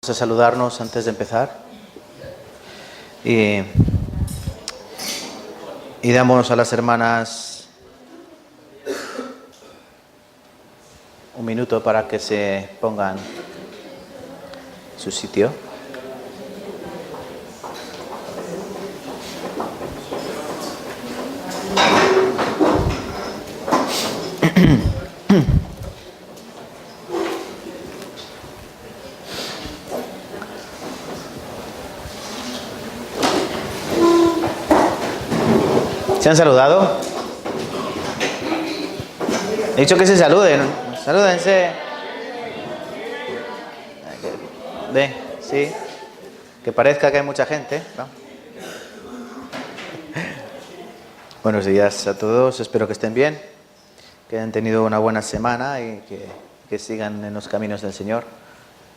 Vamos a saludarnos antes de empezar y damos a las hermanas un minuto para que se pongan en su sitio. ¿Se han saludado? He dicho que se saluden. Salúdense. Ven, sí. Que parezca que hay mucha gente, ¿no? Buenos días a todos. Espero que estén bien, que hayan tenido una buena semana y que sigan en los caminos del Señor.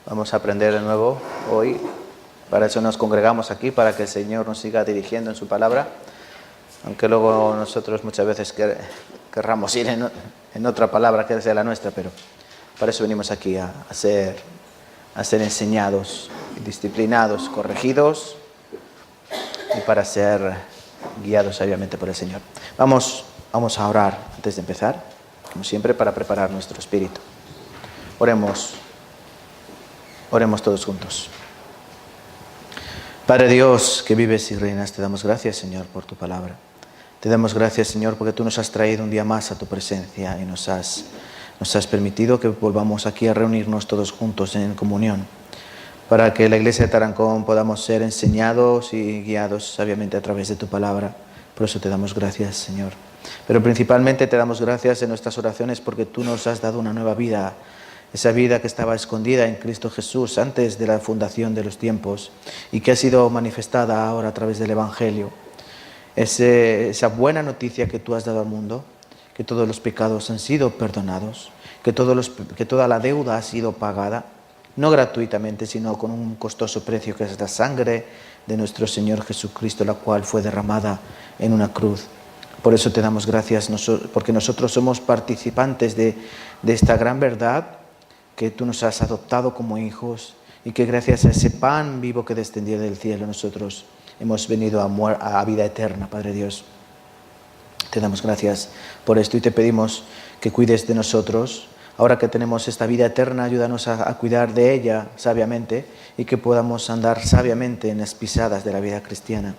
Vamos a aprender de nuevo hoy. Para eso nos congregamos aquí, para que el Señor nos siga dirigiendo en su palabra. Aunque luego nosotros muchas veces querramos ir en otra palabra que sea la nuestra, pero para eso venimos aquí a ser enseñados, disciplinados, corregidos y para ser guiados sabiamente por el Señor. Vamos a orar antes de empezar, como siempre, para preparar nuestro espíritu. Oremos todos juntos. Padre Dios, que vives y reinas, te damos gracias, Señor, por tu palabra. Te damos gracias, Señor, porque tú nos has traído un día más a tu presencia y nos has permitido que volvamos aquí a reunirnos todos juntos en comunión, para que la Iglesia de Tarancón podamos ser enseñados y guiados sabiamente a través de tu palabra. Por eso te damos gracias, Señor. Pero principalmente te damos gracias en nuestras oraciones porque tú nos has dado una nueva vida, esa vida que estaba escondida en Cristo Jesús antes de la fundación de los tiempos y que ha sido manifestada ahora a través del Evangelio. Esa buena noticia que tú has dado al mundo, que todos los pecados han sido perdonados, que toda la deuda ha sido pagada, no gratuitamente, sino con un costoso precio que es la sangre de nuestro Señor Jesucristo, la cual fue derramada en una cruz. Por eso te damos gracias, porque nosotros somos participantes de esta gran verdad, que tú nos has adoptado como hijos y que gracias a ese pan vivo que descendió del cielo nosotros hemos venido a vida eterna, Padre Dios. Te damos gracias por esto y te pedimos que cuides de nosotros. Ahora que tenemos esta vida eterna, ayúdanos a cuidar de ella sabiamente y que podamos andar sabiamente en las pisadas de la vida cristiana.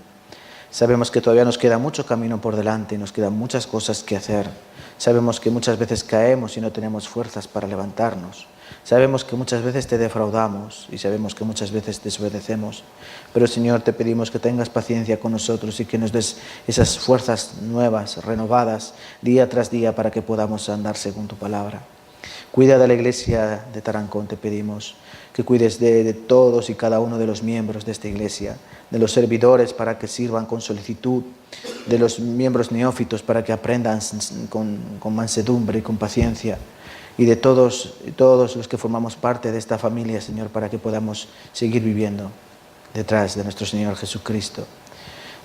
Sabemos que todavía nos queda mucho camino por delante, nos quedan muchas cosas que hacer. Sabemos que muchas veces caemos y no tenemos fuerzas para levantarnos. Sabemos que muchas veces te defraudamos y sabemos que muchas veces desobedecemos. Pero, Señor, te pedimos que tengas paciencia con nosotros y que nos des esas fuerzas nuevas, renovadas, día tras día, para que podamos andar según tu palabra. Cuida de la Iglesia de Tarancón, te pedimos que cuides de todos y cada uno de los miembros de esta Iglesia, de los servidores para que sirvan con solicitud, de los miembros neófitos para que aprendan con mansedumbre y con paciencia, y de todos los que formamos parte de esta familia, Señor, para que podamos seguir viviendo detrás de nuestro Señor Jesucristo.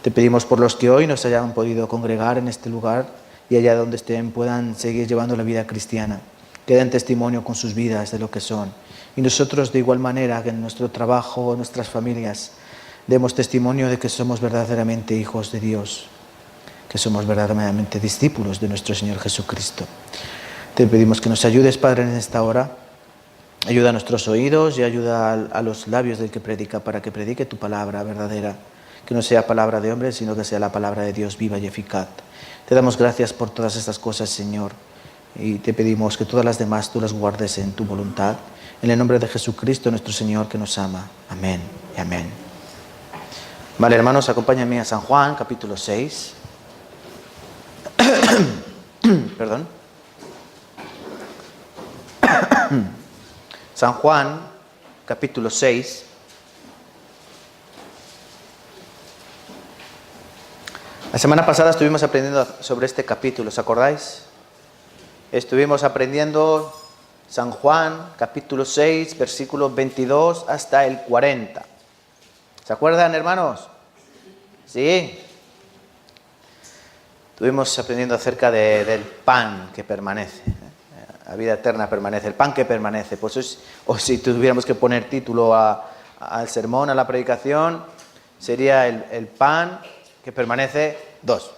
Te pedimos por los que hoy nos hayan podido congregar en este lugar y allá donde estén puedan seguir llevando la vida cristiana, que den testimonio con sus vidas de lo que son. Y nosotros de igual manera que en nuestro trabajo, en nuestras familias, demos testimonio de que somos verdaderamente hijos de Dios, que somos verdaderamente discípulos de nuestro Señor Jesucristo. Te pedimos que nos ayudes, Padre, en esta hora. Ayuda a nuestros oídos y ayuda a los labios del que predica para que predique tu palabra verdadera, que no sea palabra de hombre, sino que sea la palabra de Dios viva y eficaz. Te damos gracias por todas estas cosas, Señor, y te pedimos que todas las demás tú las guardes en tu voluntad. En el nombre de Jesucristo, nuestro Señor, que nos ama. Amén y amén. Vale, hermanos, acompáñenme a San Juan, capítulo 6. Perdón. San Juan, capítulo 6. La semana pasada estuvimos aprendiendo sobre este capítulo, ¿os acordáis? Estuvimos aprendiendo San Juan, capítulo 6, versículos 22 hasta el 40. ¿Se acuerdan, hermanos? ¿Sí? Estuvimos aprendiendo acerca del pan que permanece. La vida eterna permanece, el pan que permanece. Pues o si tuviéramos que poner título a al sermón, a la predicación, sería el pan que permanece 2.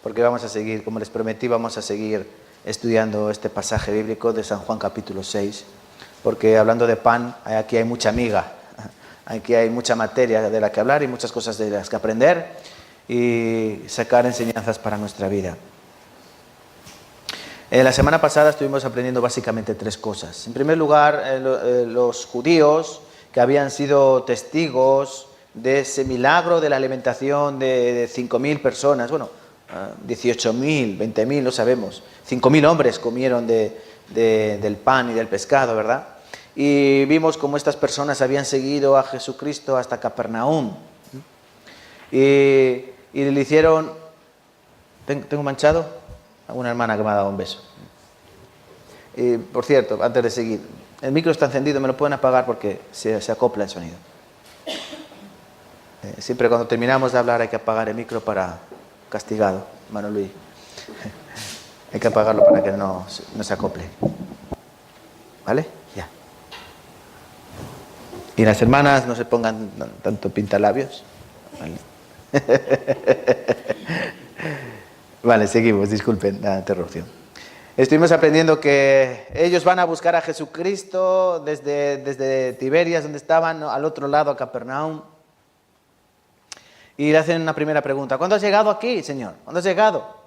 Porque vamos a seguir, como les prometí, vamos a seguir estudiando este pasaje bíblico de San Juan capítulo 6, porque hablando de pan, aquí hay mucha miga, aquí hay mucha materia de la que hablar y muchas cosas de las que aprender y sacar enseñanzas para nuestra vida. La semana pasada estuvimos aprendiendo básicamente 3 cosas. En primer lugar, los judíos que habían sido testigos de ese milagro de la alimentación de 5.000 personas, 18.000, 20.000, no sabemos. 5.000 hombres comieron del pan y del pescado, ¿verdad? Y vimos cómo estas personas habían seguido a Jesucristo hasta Capernaum. Y le hicieron... ¿Tengo manchado? Una hermana que me ha dado un beso. Y, por cierto, antes de seguir, el micro está encendido, me lo pueden apagar porque se acopla el sonido. Siempre cuando terminamos de hablar hay que apagar el micro para... Castigado, hermano Luis. Hay que apagarlo para que no se acople. ¿Vale? Ya. Y las hermanas no se pongan tanto pintalabios. ¿Vale? Vale, seguimos, disculpen la interrupción. Estuvimos aprendiendo que ellos van a buscar a Jesucristo desde Tiberias, donde estaban, al otro lado, a Capernaum. Y le hacen una primera pregunta. ¿Cuándo has llegado aquí, Señor? ¿Cuándo has llegado?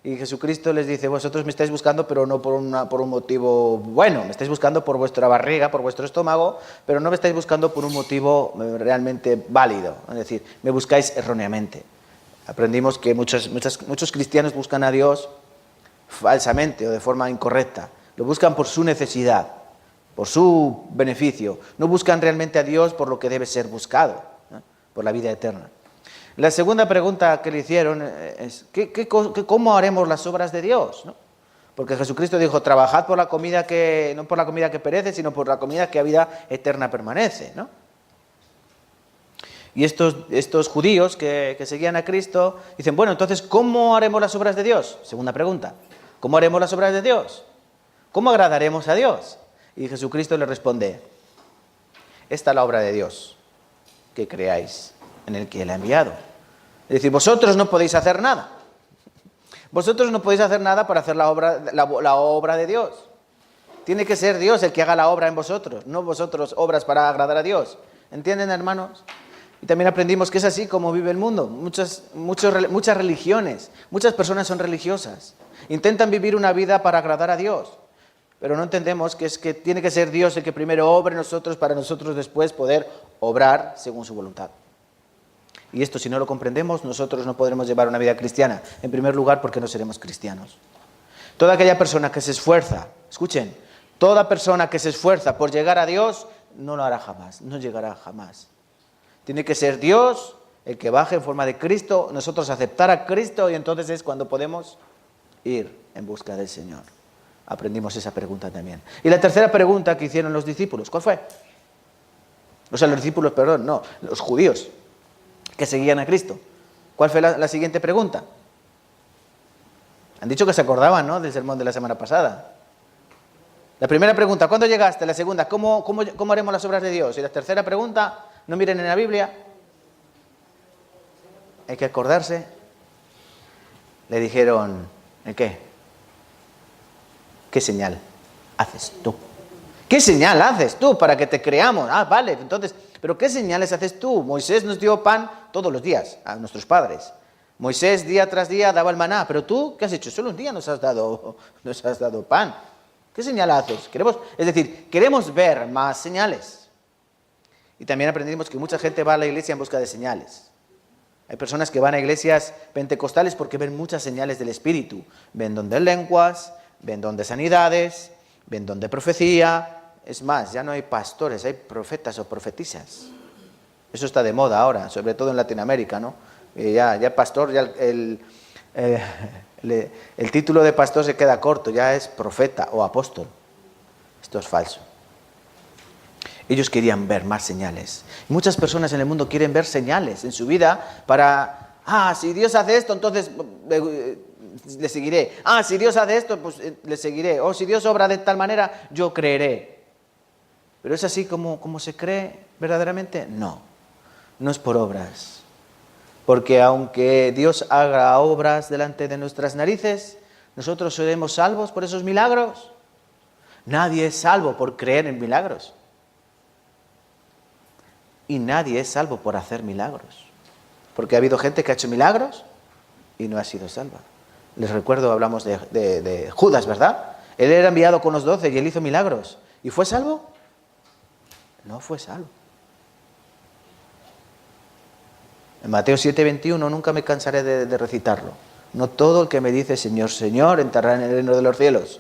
Y Jesucristo les dice, vosotros me estáis buscando, pero no por un motivo bueno. Me estáis buscando por vuestra barriga, por vuestro estómago, pero no me estáis buscando por un motivo realmente válido. Es decir, me buscáis erróneamente. Aprendimos que muchos cristianos buscan a Dios falsamente o de forma incorrecta. Lo buscan por su necesidad, por su beneficio. No buscan realmente a Dios por lo que debe ser buscado, por la vida eterna. La segunda pregunta que le hicieron es, ¿cómo haremos las obras de Dios? ¿No? Porque Jesucristo dijo, trabajad por la comida no por la comida que perece, sino por la comida que a vida eterna permanece, ¿no? Y estos judíos que seguían a Cristo dicen, bueno, entonces, ¿cómo haremos las obras de Dios? Segunda pregunta, ¿cómo haremos las obras de Dios? ¿Cómo agradaremos a Dios? Y Jesucristo le responde, esta es la obra de Dios, que creáis en el que Él ha enviado. Es decir, vosotros no podéis hacer nada. Vosotros no podéis hacer nada para hacer la obra de Dios. Tiene que ser Dios el que haga la obra en vosotros, no vosotros obras para agradar a Dios. ¿Entienden, hermanos? Y también aprendimos que es así como vive el mundo. Muchas religiones, muchas personas son religiosas. Intentan vivir una vida para agradar a Dios. Pero no entendemos que es que tiene que ser Dios el que primero obre en nosotros para nosotros después poder obrar según su voluntad. Y esto, si no lo comprendemos, nosotros no podremos llevar una vida cristiana. En primer lugar, porque no seremos cristianos. Toda aquella persona que se esfuerza, escuchen, toda persona que se esfuerza por llegar a Dios, no lo hará jamás, no llegará jamás. Tiene que ser Dios el que baje en forma de Cristo, nosotros aceptar a Cristo y entonces es cuando podemos ir en busca del Señor. Aprendimos esa pregunta también. Y la tercera pregunta que hicieron los discípulos, ¿cuál fue? O sea, los judíos que seguían a Cristo. ¿Cuál fue la siguiente pregunta? Han dicho que se acordaban, ¿no?, del sermón de la semana pasada. La primera pregunta, ¿cuándo llegaste? La segunda, ¿cómo haremos las obras de Dios? Y la tercera pregunta, no miren en la Biblia. Hay que acordarse. Le dijeron, ¿en qué? ¿Qué señal haces tú? ¿Qué señal haces tú para que te creamos? Ah, vale, entonces, ¿pero qué señales haces tú? Moisés nos dio pan todos los días a nuestros padres. Moisés día tras día daba el maná, pero tú, ¿qué has hecho? Solo un día nos has dado pan. ¿Qué señal haces? Queremos ver más señales. Y también aprendimos que mucha gente va a la iglesia en busca de señales. Hay personas que van a iglesias pentecostales porque ven muchas señales del Espíritu. Ven don de lenguas, ven don de sanidades, ven don de profecía. Es más, ya no hay pastores, hay profetas o profetisas. Eso está de moda ahora, sobre todo en Latinoamérica, ¿no? Ya pastor, ya el título de pastor se queda corto, ya es profeta o apóstol. Esto es falso. Ellos querían ver más señales. Muchas personas en el mundo quieren ver señales en su vida para, si Dios hace esto, entonces le seguiré. Si Dios hace esto, pues le seguiré. O si Dios obra de tal manera, yo creeré. ¿Pero es así como se cree verdaderamente? No, no es por obras. Porque aunque Dios haga obras delante de nuestras narices, ¿nosotros seremos salvos por esos milagros? Nadie es salvo por creer en milagros. Y nadie es salvo por hacer milagros. Porque ha habido gente que ha hecho milagros y no ha sido salva. Les recuerdo, hablamos de Judas, ¿verdad? Él era enviado con los 12 y él hizo milagros. ¿Y fue salvo? No fue salvo. En Mateo 7:21 nunca me cansaré de recitarlo. No todo el que me dice Señor, Señor entrará en el reino de los cielos.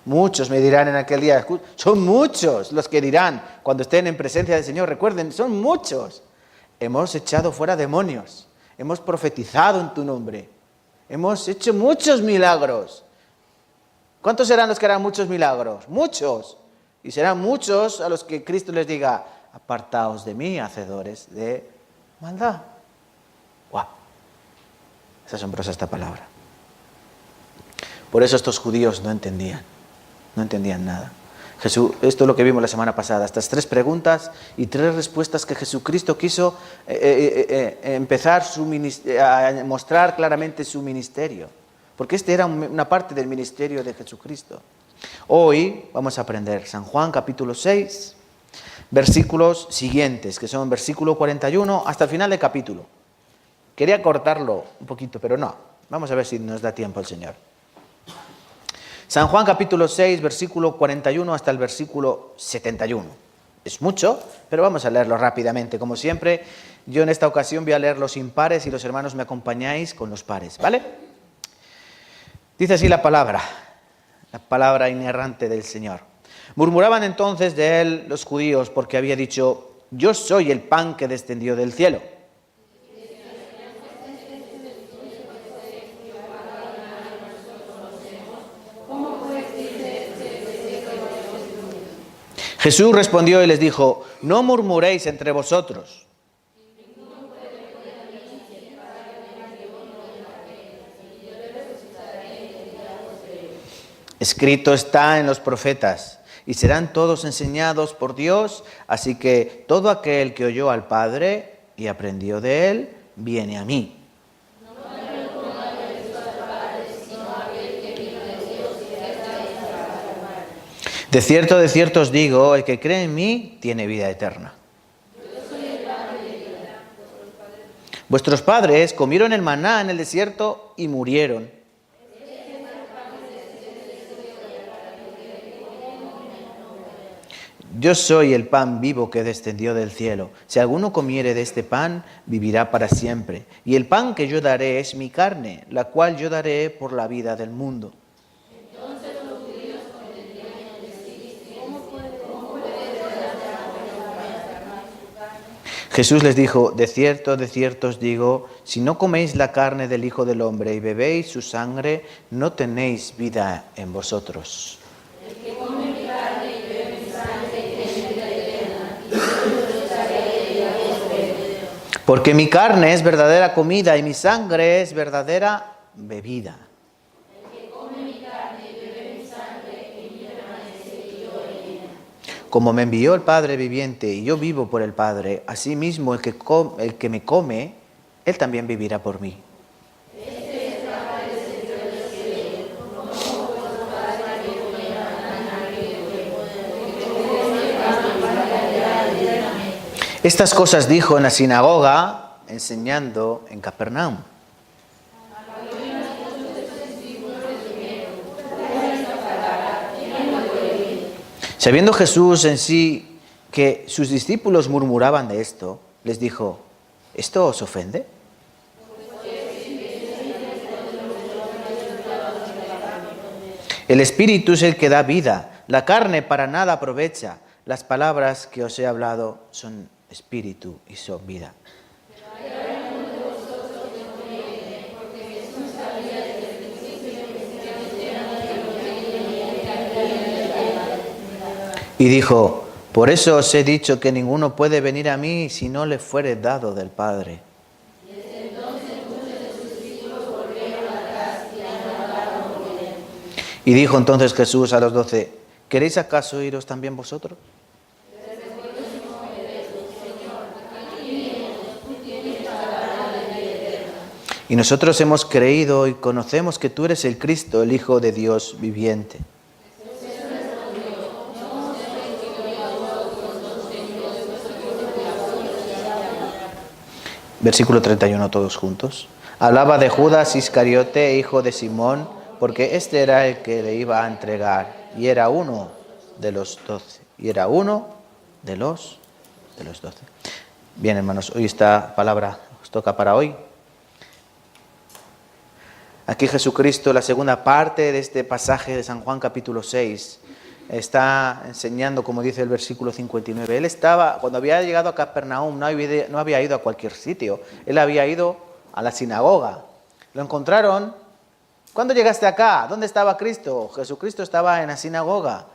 Muchos me dirán en aquel día, son muchos los que dirán cuando estén en presencia del Señor. Recuerden, son muchos. Hemos echado fuera demonios, hemos profetizado en tu nombre, hemos hecho muchos milagros. ¿Cuántos serán los que harán muchos milagros? Muchos. Y serán muchos a los que Cristo les diga, apartaos de mí, hacedores de maldad. ¡Guau! Es asombrosa esta palabra. Por eso estos judíos no entendían nada. Jesús, esto es lo que vimos la semana pasada, estas 3 preguntas y 3 respuestas que Jesucristo quiso empezar a mostrar claramente su ministerio. Porque este era una parte del ministerio de Jesucristo. Hoy vamos a aprender San Juan capítulo 6, versículos siguientes, que son versículo 41 hasta el final del capítulo. Quería cortarlo un poquito, pero no. Vamos a ver si nos da tiempo el Señor. San Juan capítulo 6, versículo 41 hasta el versículo 71. Es mucho, pero vamos a leerlo rápidamente. Como siempre, yo en esta ocasión voy a leer los impares y los hermanos me acompañáis con los pares, ¿vale? Dice así la palabra inerrante del Señor. Murmuraban entonces de él los judíos porque había dicho, yo soy el pan que descendió del cielo. Jesús respondió y les dijo, no murmuréis entre vosotros. Escrito está en los profetas, y serán todos enseñados por Dios, así que todo aquel que oyó al Padre y aprendió de él, viene a mí. De cierto os digo, el que cree en mí tiene vida eterna. Vuestros padres comieron el maná en el desierto y murieron. Yo soy el pan vivo que descendió del cielo. Si alguno comiere de este pan, vivirá para siempre. Y el pan que yo daré es mi carne, la cual yo daré por la vida del mundo. Jesús les dijo, de cierto os digo, si no coméis la carne del Hijo del Hombre y bebéis su sangre, no tenéis vida en vosotros. El que come mi carne y bebe mi sangre tiene vida eterna, y yo estaré en ella por él. Porque mi carne es verdadera comida y mi sangre es verdadera bebida. Como me envió el Padre viviente y yo vivo por el Padre, asimismo el que me come, él también vivirá por mí. Estas cosas dijo en la sinagoga, enseñando en Capernaum. Sabiendo Jesús en sí que sus discípulos murmuraban de esto, les dijo, ¿esto os ofende? El Espíritu es el que da vida, la carne para nada aprovecha. Las palabras que os he hablado son espíritu y son vida. Y dijo, por eso os he dicho que ninguno puede venir a mí si no le fuere dado del Padre. Desde entonces muchos de sus discípulos volvieron atrás y andaban con él. Y dijo entonces Jesús a los 12, ¿queréis acaso iros también vosotros? Y nosotros hemos creído y conocemos que tú eres el Cristo, el Hijo de Dios viviente. Versículo 31, todos juntos. Hablaba de Judas Iscariote, hijo de Simón, porque este era el que le iba a entregar, y era uno de los 12. Y era uno de los 12. Bien, hermanos, hoy esta palabra os toca para hoy. Aquí Jesucristo, la segunda parte de este pasaje de San Juan capítulo 6, está enseñando, como dice el versículo 59. Él estaba, cuando había llegado a Capernaum, no había ido a cualquier sitio. Él había ido a la sinagoga. Lo encontraron. ¿Cuándo llegaste acá? ¿Dónde estaba Cristo? Jesucristo estaba en la sinagoga,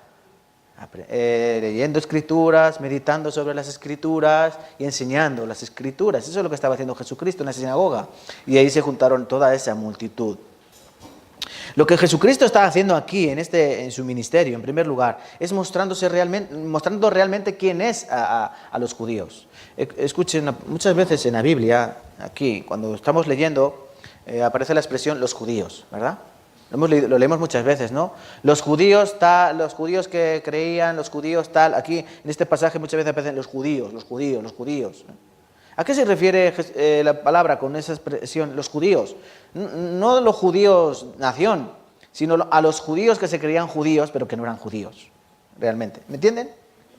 leyendo escrituras, meditando sobre las escrituras y enseñando las escrituras. Eso es lo que estaba haciendo Jesucristo en la sinagoga. Y ahí se juntaron toda esa multitud. Lo que Jesucristo está haciendo aquí en su ministerio, en primer lugar, es mostrando realmente quién es a los judíos. Escuchen, muchas veces en la Biblia, aquí, cuando estamos leyendo, aparece la expresión los judíos, ¿verdad? Lo leemos muchas veces, ¿no? Los judíos tal, los judíos que creían, los judíos tal. Aquí, en este pasaje, muchas veces aparecen los judíos. ¿A qué se refiere la palabra con esa expresión, los judíos? No los judíos nación, sino a los judíos que se creían judíos, pero que no eran judíos, realmente. ¿Me entienden?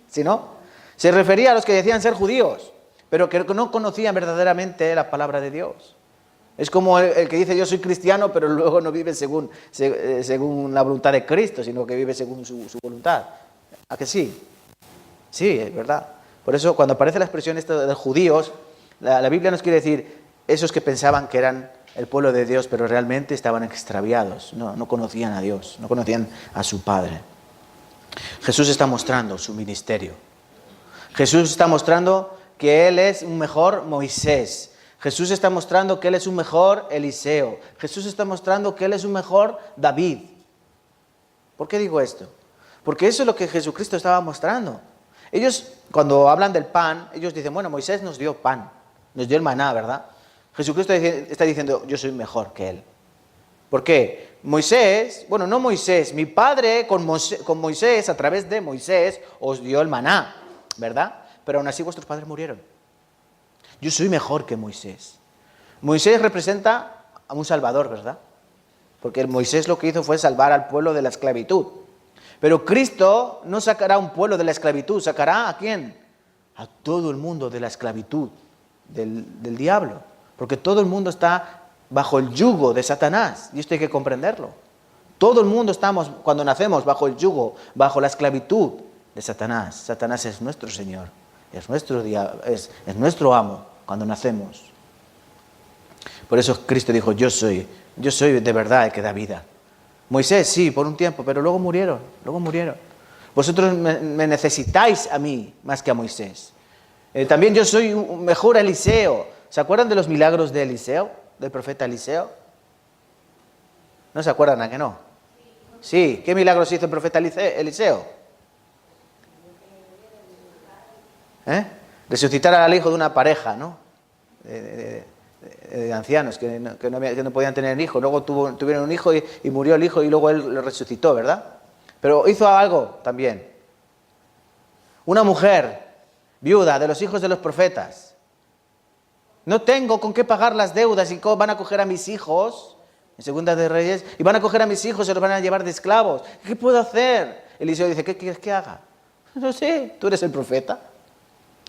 ¿Sí, no? Se refería a los que decían ser judíos, pero que no conocían verdaderamente la palabra de Dios. Es como el que dice yo soy cristiano, pero luego no vive según la voluntad de Cristo, sino que vive según su voluntad. ¿A que sí? Sí, es verdad. Por eso cuando aparece la expresión esta de judíos, la Biblia nos quiere decir esos que pensaban que eran el pueblo de Dios, pero realmente estaban extraviados, no conocían a Dios, no conocían a su Padre. Jesús está mostrando su ministerio. Jesús está mostrando que Él es un mejor Moisés. Jesús está mostrando que Él es un mejor Eliseo. Jesús está mostrando que Él es un mejor David. ¿Por qué digo esto? Porque eso es lo que Jesucristo estaba mostrando. Ellos, cuando hablan del pan, ellos dicen, bueno, Moisés nos dio pan, nos dio el maná, ¿verdad? Jesucristo está diciendo, yo soy mejor que Él. ¿Por qué? Moisés, bueno, no Moisés, mi Padre con Moisés, a través de Moisés, os dio el maná, ¿verdad? Pero aún así vuestros padres murieron. Yo soy mejor que Moisés. Moisés representa a un salvador, ¿verdad? Porque Moisés lo que hizo fue salvar al pueblo de la esclavitud. Pero Cristo no sacará a un pueblo de la esclavitud, sacará ¿a quién? A todo el mundo de la esclavitud, del diablo. Porque todo el mundo está bajo el yugo de Satanás, y esto hay que comprenderlo. Todo el mundo estamos, cuando nacemos, bajo el yugo, bajo la esclavitud de Satanás. Satanás es nuestro Señor, es nuestro amo cuando nacemos. Por eso Cristo dijo, yo soy de verdad el que da vida. Moisés sí, por un tiempo, pero luego murieron. Vosotros me necesitáis a mí más que a Moisés. También yo soy un mejor Eliseo. ¿Se acuerdan de los milagros de Eliseo, del profeta Eliseo? ¿No se acuerdan a que no? Sí, ¿qué milagros hizo el profeta Eliseo? Resucitar al hijo de una pareja, ¿no? De ancianos que no podían tener hijo. Luego tuvieron un hijo y murió el hijo y luego él lo resucitó, ¿verdad? Pero hizo algo también. Una mujer viuda de los hijos de los profetas. No tengo con qué pagar las deudas y van a coger a mis hijos, en Segunda de Reyes, y van a coger a mis hijos y se los van a llevar de esclavos. ¿Qué puedo hacer? Eliseo dice, ¿qué quieres que haga? No sé, tú eres el profeta.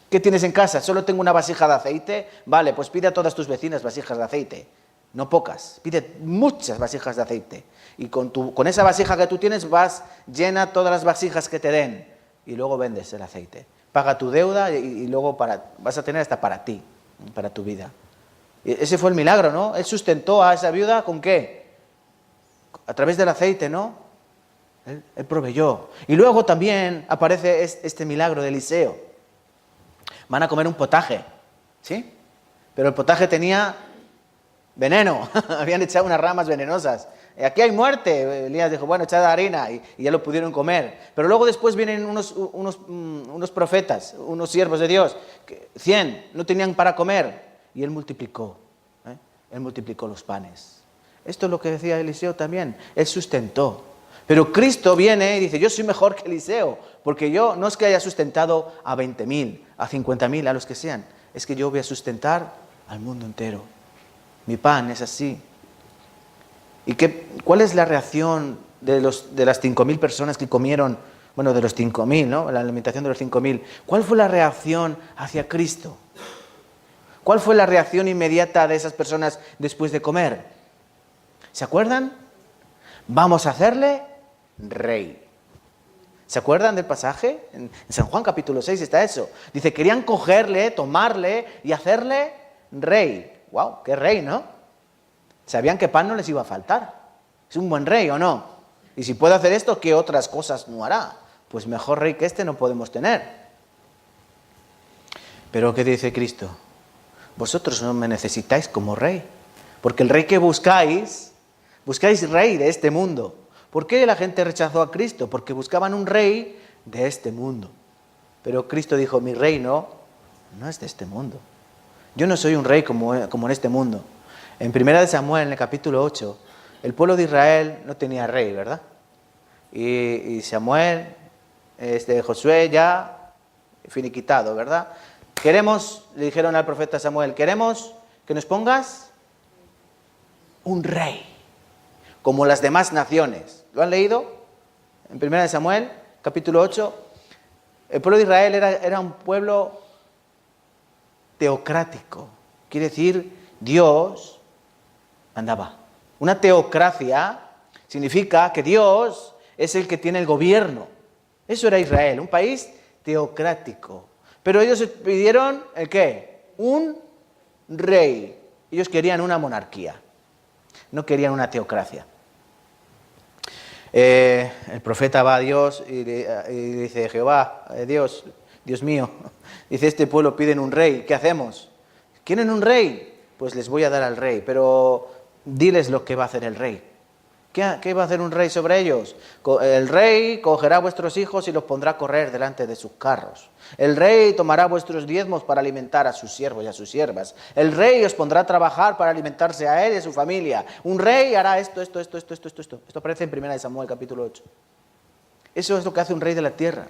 ¿Qué tienes en casa? Solo tengo una vasija de aceite. Vale, pues pide a todas tus vecinas vasijas de aceite. No pocas, pide muchas vasijas de aceite. Y con esa vasija que tú tienes llena todas las vasijas que te den. Y luego vendes el aceite. Paga tu deuda y luego vas a tener hasta para ti, para tu vida. Y ese fue el milagro, ¿no? Él sustentó a esa viuda ¿con qué? A través del aceite, ¿no? Él proveyó. Y luego también aparece este milagro de Eliseo. Van a comer un potaje, ¿sí? Pero el potaje tenía veneno, habían echado unas ramas venenosas. Aquí hay muerte. Elías dijo, bueno, echad harina y ya lo pudieron comer. Pero luego después vienen unos profetas, unos siervos de Dios, 100, no tenían para comer y él multiplicó. Él multiplicó los panes. Esto es lo que decía Eliseo también. Él sustentó. Pero Cristo viene y dice, yo soy mejor que Eliseo, porque yo no es que haya sustentado a 20.000, a 50.000, a los que sean. Es que yo voy a sustentar al mundo entero. Mi pan es así. ¿Y cuál es la reacción de las 5.000 personas que comieron? Bueno, de los 5.000, ¿no? La alimentación de los 5.000. ¿Cuál fue la reacción hacia Cristo? ¿Cuál fue la reacción inmediata de esas personas después de comer? ¿Se acuerdan? Vamos a hacerle rey. ¿Se acuerdan del pasaje? En San Juan capítulo 6 está eso. Dice, querían cogerle, tomarle y hacerle rey. ¡Wow! ¡Qué rey!, ¿no? Sabían que pan no les iba a faltar. ¿Es un buen rey o no? Y si puede hacer esto, ¿qué otras cosas no hará? Pues mejor rey que este no podemos tener. Pero ¿qué dice Cristo? Vosotros no me necesitáis como rey. Porque el rey que buscáis rey de este mundo. ¿Por qué la gente rechazó a Cristo? Porque buscaban un rey de este mundo. Pero Cristo dijo, mi reino no es de este mundo. Yo no soy un rey como en este mundo. En 1 Samuel, en el capítulo 8, el pueblo de Israel no tenía rey, ¿verdad? Y Samuel, Josué ya finiquitado, ¿verdad? Le dijeron al profeta Samuel, queremos que nos pongas un rey, como las demás naciones. ¿Lo han leído? En 1 Samuel, capítulo 8, el pueblo de Israel era un pueblo teocrático. Quiere decir, Dios mandaba. Una teocracia significa que Dios es el que tiene el gobierno. Eso era Israel, un país teocrático. Pero ellos pidieron, ¿el qué? Un rey. Ellos querían una monarquía. No querían una teocracia. El profeta va a Dios y dice, Jehová, Dios mío, dice, este pueblo piden un rey, ¿qué hacemos? ¿Quieren un rey? Pues les voy a dar al rey, pero diles lo que va a hacer el rey. ¿Qué va a hacer un rey sobre ellos? El rey cogerá a vuestros hijos y los pondrá a correr delante de sus carros. El rey tomará vuestros diezmos para alimentar a sus siervos y a sus siervas. El rey os pondrá a trabajar para alimentarse a él y a su familia. Un rey hará esto. Esto aparece en 1 Samuel capítulo 8. Eso es lo que hace un rey de la tierra.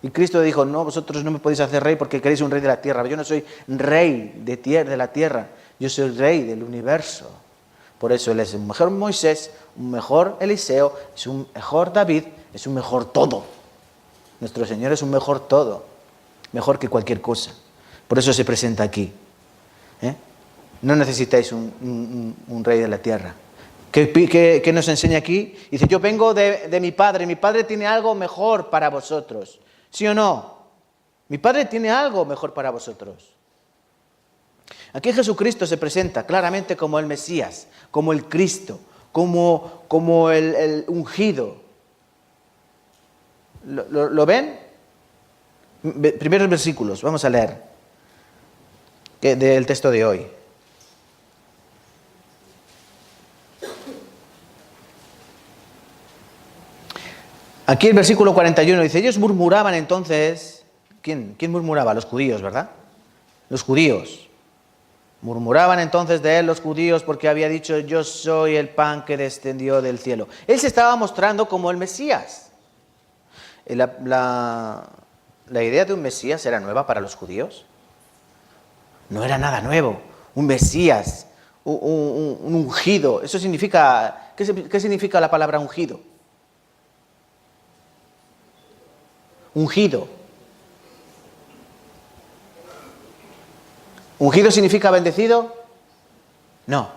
Y Cristo dijo, no, vosotros no me podéis hacer rey porque queréis un rey de la tierra. Yo no soy rey de la tierra, yo soy rey del universo. Por eso Él es un mejor Moisés, un mejor Eliseo, es un mejor David, es un mejor todo. Nuestro Señor es un mejor todo, mejor que cualquier cosa. Por eso se presenta aquí. No necesitáis un rey de la tierra. ¿Qué nos enseña aquí? Dice, yo vengo de mi Padre tiene algo mejor para vosotros. ¿Sí o no? Mi Padre tiene algo mejor para vosotros. Aquí Jesucristo se presenta claramente como el Mesías, como el Cristo, como el ungido. ¿Lo ven? Primeros versículos, vamos a leer del texto de hoy. Aquí el versículo 41 dice, ellos murmuraban entonces, ¿quién murmuraba? Los judíos, ¿verdad? Los judíos. Murmuraban entonces de él los judíos porque había dicho, yo soy el pan que descendió del cielo. Él se estaba mostrando como el Mesías. La idea de un Mesías era nueva para los judíos. No era nada nuevo. Un Mesías, un ungido. Eso significa, ¿qué significa la palabra ungido? Ungido. ¿Ungido significa bendecido? No.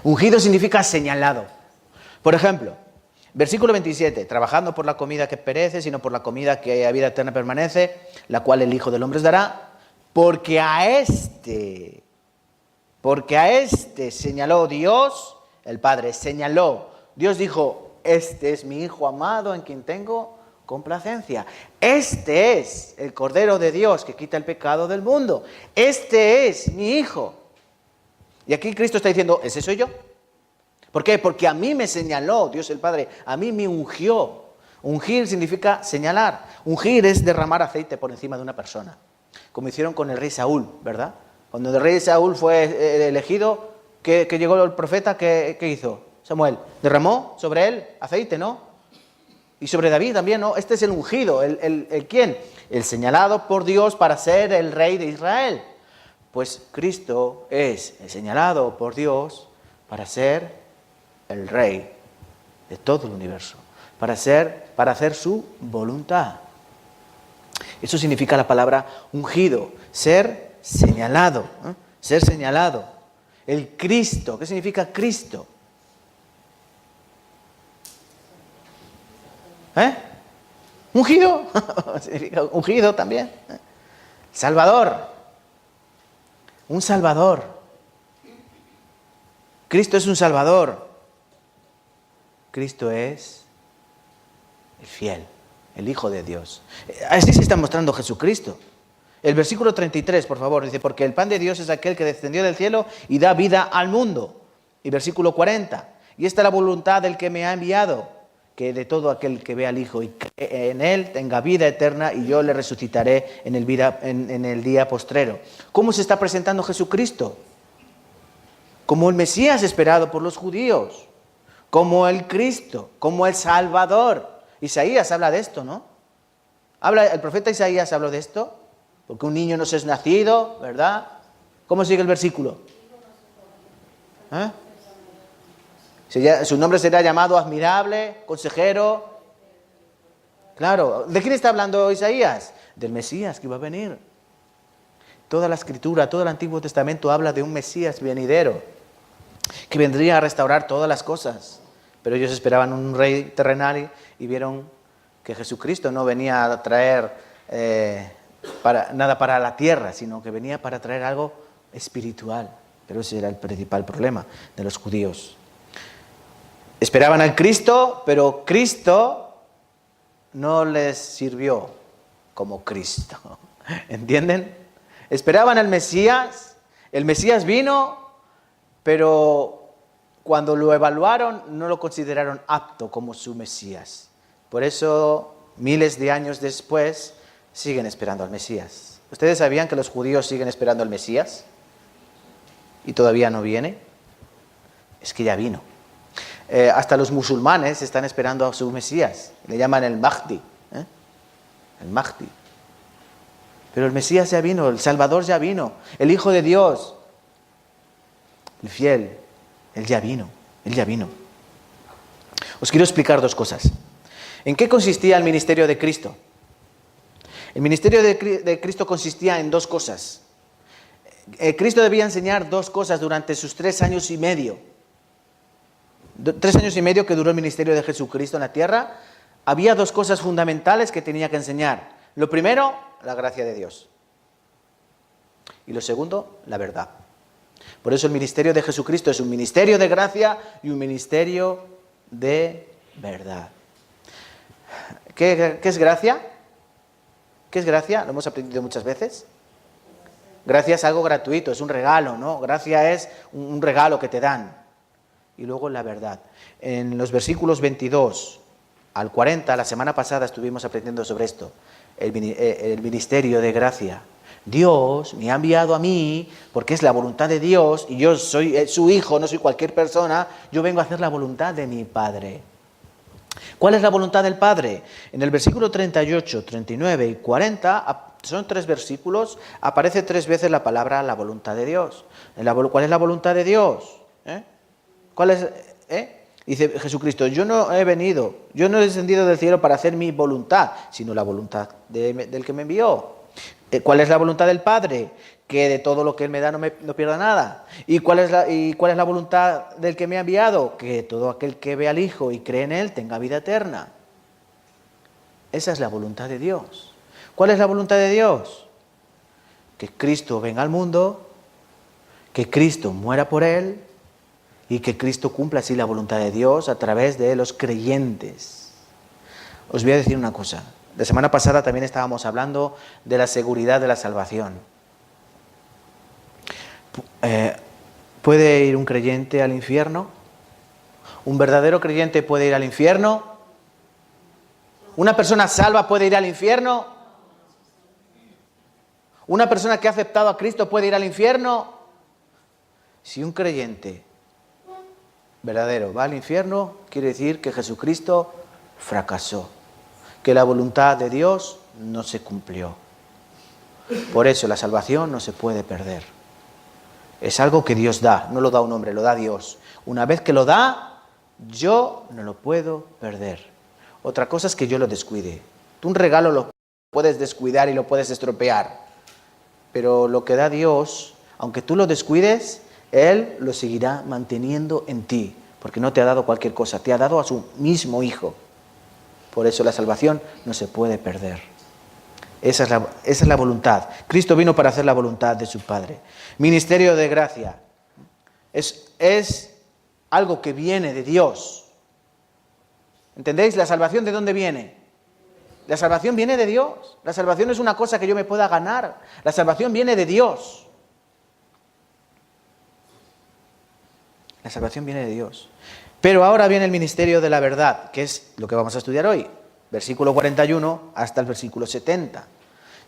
Ungido significa señalado. Por ejemplo, versículo 27, trabajando por la comida que perece, sino por la comida que a vida eterna permanece, la cual el Hijo del Hombre os dará, porque a este señaló Dios, el Padre señaló. Dios dijo, este es mi Hijo amado en quien tengo complacencia. Este es el Cordero de Dios que quita el pecado del mundo. Este es mi Hijo. Y aquí Cristo está diciendo, ese soy yo. ¿Por qué? Porque a mí me señaló Dios el Padre, a mí me ungió. Ungir significa señalar. Ungir es derramar aceite por encima de una persona, como hicieron con el rey Saúl, ¿verdad? Cuando el rey Saúl fue elegido, que llegó el profeta, ¿qué hizo Samuel? Derramó sobre él aceite, ¿no? Y sobre David también, ¿no? Este es el ungido, ¿el quién? El señalado por Dios para ser el rey de Israel. Pues Cristo es el señalado por Dios para ser el rey de todo el universo, para hacer su voluntad. Eso significa la palabra ungido, ser señalado, ¿eh? Ser señalado. El Cristo, ¿qué significa Cristo? Ungido, significa ungido también. Salvador, un Salvador. Cristo es un Salvador. Cristo es el fiel, el Hijo de Dios. Así se está mostrando Jesucristo. El versículo 33, por favor, dice, porque el pan de Dios es aquel que descendió del cielo y da vida al mundo. Y versículo 40, y esta es la voluntad del que me ha enviado, que de todo aquel que vea al Hijo y cree en Él tenga vida eterna, y yo le resucitaré en el día postrero. ¿Cómo se está presentando Jesucristo? Como el Mesías esperado por los judíos, como el Cristo, como el Salvador. Isaías habla de esto, ¿no? El profeta Isaías habló de esto, porque un niño nos es nacido, ¿verdad? ¿Cómo sigue el versículo? Su nombre será llamado admirable, consejero. Claro, ¿de quién está hablando Isaías? Del Mesías que iba a venir. Toda la Escritura, todo el Antiguo Testamento habla de un Mesías venidero, que vendría a restaurar todas las cosas. Pero ellos esperaban un rey terrenal y vieron que Jesucristo no venía a traer nada para la tierra, sino que venía para traer algo espiritual. Pero ese era el principal problema de los judíos. Esperaban al Cristo, pero Cristo no les sirvió como Cristo. ¿Entienden? Esperaban al Mesías, el Mesías vino, pero cuando lo evaluaron no lo consideraron apto como su Mesías. Por eso, miles de años después, siguen esperando al Mesías. ¿Ustedes sabían que los judíos siguen esperando al Mesías? ¿Y todavía no viene? Es que ya vino. Hasta los musulmanes están esperando a su Mesías. Le llaman el Mahdi. El Mahdi. Pero el Mesías ya vino, el Salvador ya vino, el Hijo de Dios, el fiel, Él ya vino, Él ya vino. Os quiero explicar dos cosas. ¿En qué consistía el ministerio de Cristo? El ministerio de Cristo consistía en dos cosas. Cristo debía enseñar dos cosas durante sus 3 años y medio. 3 años y medio que duró el ministerio de Jesucristo en la tierra. Había dos cosas fundamentales que tenía que enseñar. Lo primero, la gracia de Dios. Y lo segundo, la verdad. Por eso el ministerio de Jesucristo es un ministerio de gracia y un ministerio de verdad. ¿Qué es gracia? ¿Qué es gracia? Lo hemos aprendido muchas veces. Gracia es algo gratuito, es un regalo, ¿no? Gracia es un regalo que te dan. Y luego la verdad. En los versículos 22 al 40, la semana pasada estuvimos aprendiendo sobre esto. El ministerio de gracia. Dios me ha enviado a mí porque es la voluntad de Dios y yo soy su hijo, no soy cualquier persona. Yo vengo a hacer la voluntad de mi Padre. ¿Cuál es la voluntad del Padre? En el versículo 38, 39 y 40, son 3 versículos, aparece 3 veces la palabra la voluntad de Dios. ¿Cuál es la voluntad de Dios? ¿Cuál es? Dice Jesucristo, yo no he descendido del cielo para hacer mi voluntad, sino la voluntad del que me envió. ¿Cuál es la voluntad del Padre? Que de todo lo que Él me da no pierda nada. ¿Y cuál es la voluntad del que me ha enviado? Que todo aquel que ve al Hijo y cree en Él tenga vida eterna. Esa es la voluntad de Dios. ¿Cuál es la voluntad de Dios? Que Cristo venga al mundo, que Cristo muera por Él y que Cristo cumpla así la voluntad de Dios a través de los creyentes. Os voy a decir una cosa. La semana pasada también estábamos hablando de la seguridad de la salvación. ¿Puede ir un creyente al infierno? ¿Un verdadero creyente puede ir al infierno? ¿Una persona salva puede ir al infierno? ¿Una persona que ha aceptado a Cristo puede ir al infierno? Si un creyente verdadero va al infierno, quiere decir que Jesucristo fracasó, que la voluntad de Dios no se cumplió. Por eso la salvación no se puede perder. Es algo que Dios da, no lo da un hombre, lo da Dios. Una vez que lo da, yo no lo puedo perder. Otra cosa es que yo lo descuide. Tú un regalo lo puedes descuidar y lo puedes estropear. Pero lo que da Dios, aunque tú lo descuides, Él lo seguirá manteniendo en ti, porque no te ha dado cualquier cosa, te ha dado a su mismo Hijo. Por eso la salvación no se puede perder. Esa es la voluntad. Cristo vino para hacer la voluntad de su Padre. Ministerio de gracia. Es algo que viene de Dios. ¿Entendéis? ¿La salvación de dónde viene? La salvación viene de Dios. La salvación es una cosa que yo me pueda ganar. La salvación viene de Dios. La salvación viene de Dios. Pero ahora viene el ministerio de la verdad, que es lo que vamos a estudiar hoy. Versículo 41 hasta el versículo 70.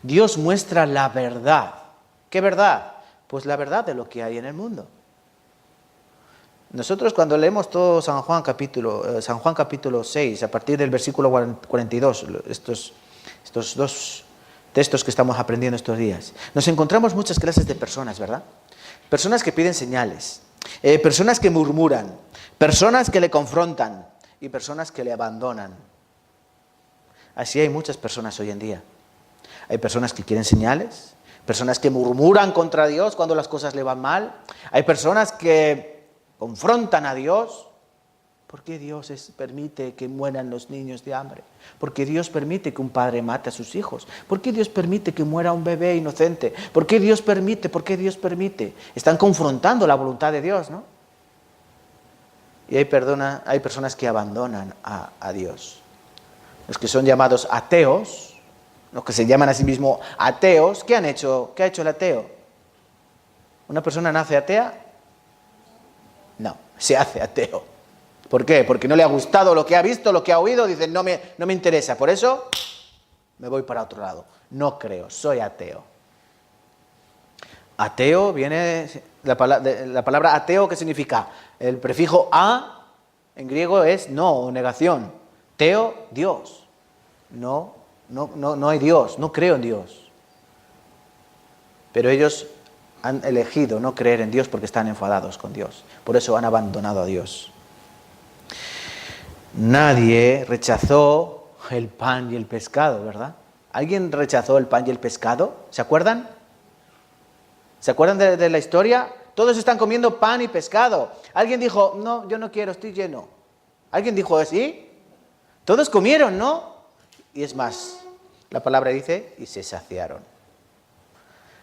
Dios muestra la verdad. ¿Qué verdad? Pues la verdad de lo que hay en el mundo. Nosotros cuando leemos todo San Juan capítulo 6, a partir del versículo 42, estos dos textos que estamos aprendiendo estos días, nos encontramos muchas clases de personas, ¿verdad? Personas que piden señales, personas que murmuran, personas que le confrontan y personas que le abandonan. Así hay muchas personas hoy en día. Hay personas que quieren señales, personas que murmuran contra Dios cuando las cosas le van mal, hay personas que confrontan a Dios. ¿Por qué Dios permite que mueran los niños de hambre? ¿Por qué Dios permite que un padre mate a sus hijos? ¿Por qué Dios permite que muera un bebé inocente? ¿Por qué Dios permite? ¿Por qué Dios permite? Están confrontando la voluntad de Dios, ¿no? Y hay personas que abandonan a Dios. Los que son llamados ateos, los que se llaman a sí mismos ateos, ¿qué han hecho? ¿Qué ha hecho el ateo? ¿Una persona nace atea? No, se hace ateo. ¿Por qué? Porque no le ha gustado lo que ha visto, lo que ha oído, dice, no me interesa, por eso me voy para otro lado. No creo, soy ateo. Ateo viene, la palabra ateo, ¿qué significa? El prefijo a, en griego, es no o negación. Teo, Dios. No hay Dios, no creo en Dios. Pero ellos han elegido no creer en Dios porque están enfadados con Dios. Por eso han abandonado a Dios. Nadie rechazó el pan y el pescado, ¿verdad? ¿Alguien rechazó el pan y el pescado? ¿Se acuerdan? ¿Se acuerdan de la historia? Todos están comiendo pan y pescado. Alguien dijo, no, yo no quiero, estoy lleno. ¿Alguien dijo así? Todos comieron, ¿no? Y es más, la palabra dice, y se saciaron.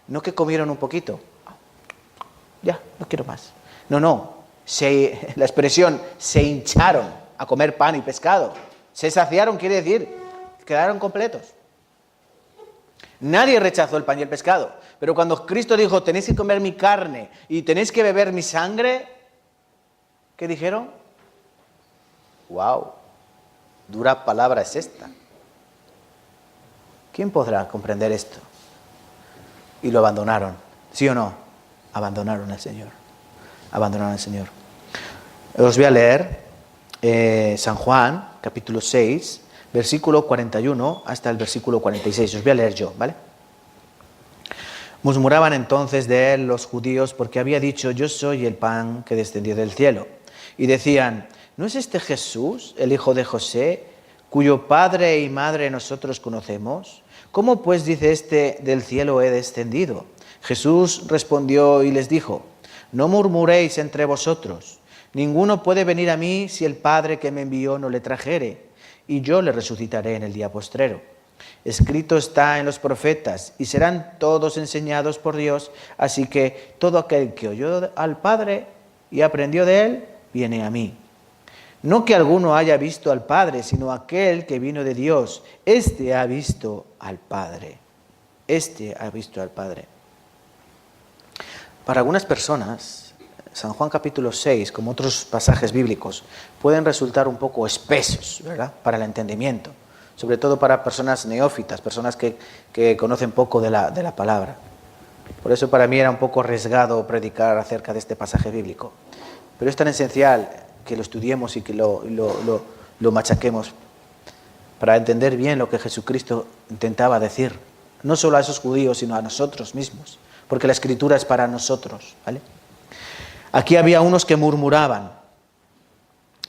No que comieron un poquito. Ya, no quiero más. No, la expresión se hincharon a comer pan y pescado. Se saciaron, quiere decir, quedaron completos. Nadie rechazó el pan y el pescado. Pero cuando Cristo dijo, tenéis que comer mi carne y tenéis que beber mi sangre, ¿qué dijeron? ¡Wow! Dura palabra es esta. ¿Quién podrá comprender esto? Y lo abandonaron. ¿Sí o no? Abandonaron al Señor. Abandonaron al Señor. Os voy a leer San Juan, capítulo 6, versículo 41 hasta el versículo 46. Os voy a leer yo, ¿vale? Murmuraban entonces de él los judíos porque había dicho, yo soy el pan que descendió del cielo. Y decían, ¿no es este Jesús, el hijo de José, cuyo padre y madre nosotros conocemos? ¿Cómo pues dice este, del cielo he descendido? Jesús respondió y les dijo, no murmuréis entre vosotros. Ninguno puede venir a mí si el Padre que me envió no le trajere, y yo le resucitaré en el día postrero. Escrito está en los profetas, y serán todos enseñados por Dios, así que todo aquel que oyó al Padre y aprendió de él, viene a mí. No que alguno haya visto al Padre, sino aquel que vino de Dios. Este ha visto al Padre. Este ha visto al Padre. Para algunas personas, San Juan capítulo 6, como otros pasajes bíblicos, pueden resultar un poco espesos, ¿verdad?, para el entendimiento. sobre todo para personas neófitas, personas que conocen poco de la palabra. Por eso para mí era un poco arriesgado predicar acerca de este pasaje bíblico. Pero es tan esencial que lo estudiemos y que lo machaquemos para entender bien lo que Jesucristo intentaba decir, no solo a esos judíos, sino a nosotros mismos, porque la Escritura es para nosotros, ¿vale? Aquí había unos que murmuraban.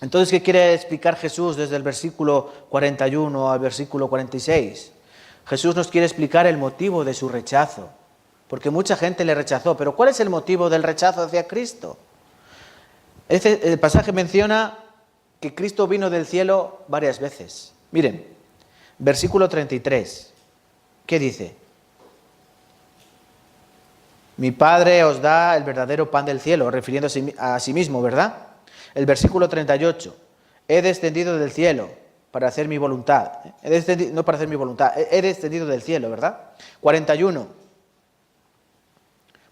Entonces, ¿qué quiere explicar Jesús desde el versículo 41 al versículo 46? Jesús nos quiere explicar el motivo de su rechazo, porque mucha gente le rechazó. Pero ¿cuál es el motivo del rechazo hacia Cristo? El pasaje menciona que Cristo vino del cielo varias veces. Miren, versículo 33, ¿qué dice? Mi Padre os da el verdadero pan del cielo, refiriéndose a sí mismo, ¿verdad? El versículo 38, he descendido del cielo para hacer mi voluntad. No para hacer mi voluntad, he descendido del cielo, ¿verdad? 41,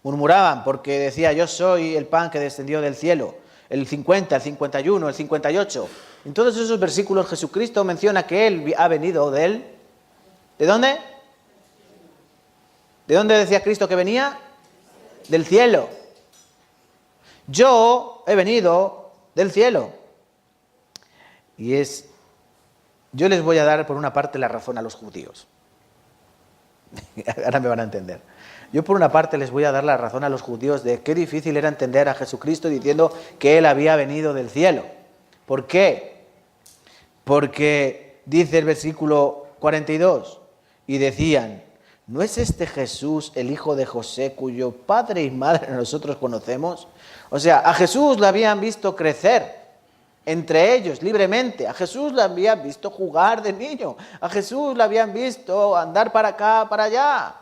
murmuraban porque decía, yo soy el pan que descendió del cielo. El 50, el 51, el 58. En todos esos versículos Jesucristo menciona que Él ha venido de Él. ¿De dónde? ¿De dónde decía Cristo que venía? Del cielo. Yo he venido del cielo. Yo les voy a dar por una parte la razón a los judíos. Ahora me van a entender. Yo por una parte les voy a dar la razón a los judíos de qué difícil era entender a Jesucristo diciendo que Él había venido del cielo. ¿Por qué? Porque dice el versículo 42, y decían, ¿no es este Jesús el hijo de José cuyo padre y madre nosotros conocemos? O sea, a Jesús lo habían visto crecer entre ellos libremente, a Jesús lo habían visto jugar de niño, a Jesús lo habían visto andar para acá, para allá.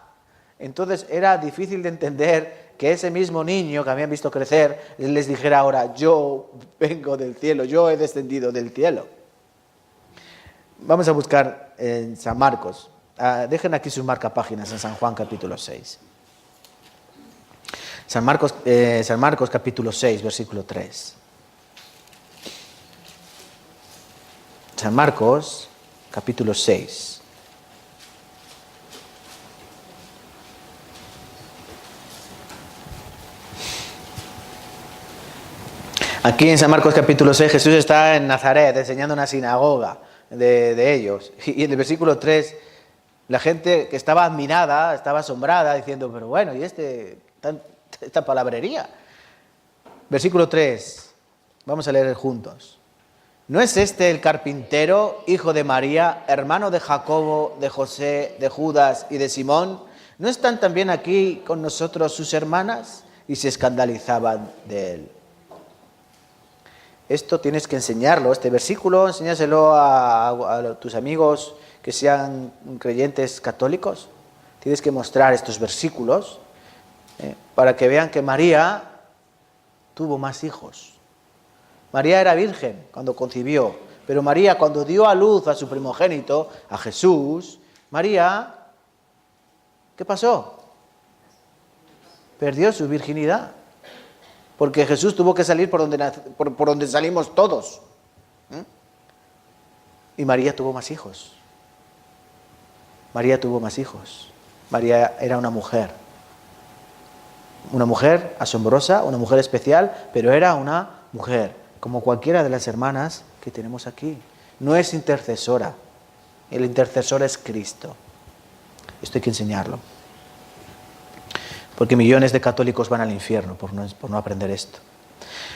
Entonces era difícil de entender que ese mismo niño que habían visto crecer les dijera ahora, yo vengo del cielo, yo he descendido del cielo. Vamos a buscar en San Marcos. Dejen aquí sus marcapáginas en San Juan capítulo 6. San Marcos capítulo 6, versículo 3. San Marcos capítulo 6. Aquí en San Marcos capítulo 6 Jesús está en Nazaret enseñando una sinagoga de ellos. Y en el versículo 3 la gente que estaba admirada, estaba asombrada, diciendo, pero bueno, ¿y esta palabrería? Versículo 3, vamos a leer juntos. ¿No es este el carpintero, hijo de María, hermano de Jacobo, de José, de Judas y de Simón? ¿No están también aquí con nosotros sus hermanas? Y se escandalizaban de él. Esto tienes que enseñarlo, este versículo, enséñaselo a tus amigos que sean creyentes católicos. Tienes que mostrar estos versículos para que vean que María tuvo más hijos. María era virgen cuando concibió, pero María cuando dio a luz a su primogénito, a Jesús, María, ¿qué pasó? Perdió su virginidad. Porque Jesús tuvo que salir por donde salimos todos. Y María tuvo más hijos. María tuvo más hijos. María era una mujer. Una mujer asombrosa, una mujer especial, pero era una mujer, como cualquiera de las hermanas que tenemos aquí. No es intercesora. El intercesor es Cristo. Esto hay que enseñarlo. Porque millones de católicos van al infierno por no aprender esto.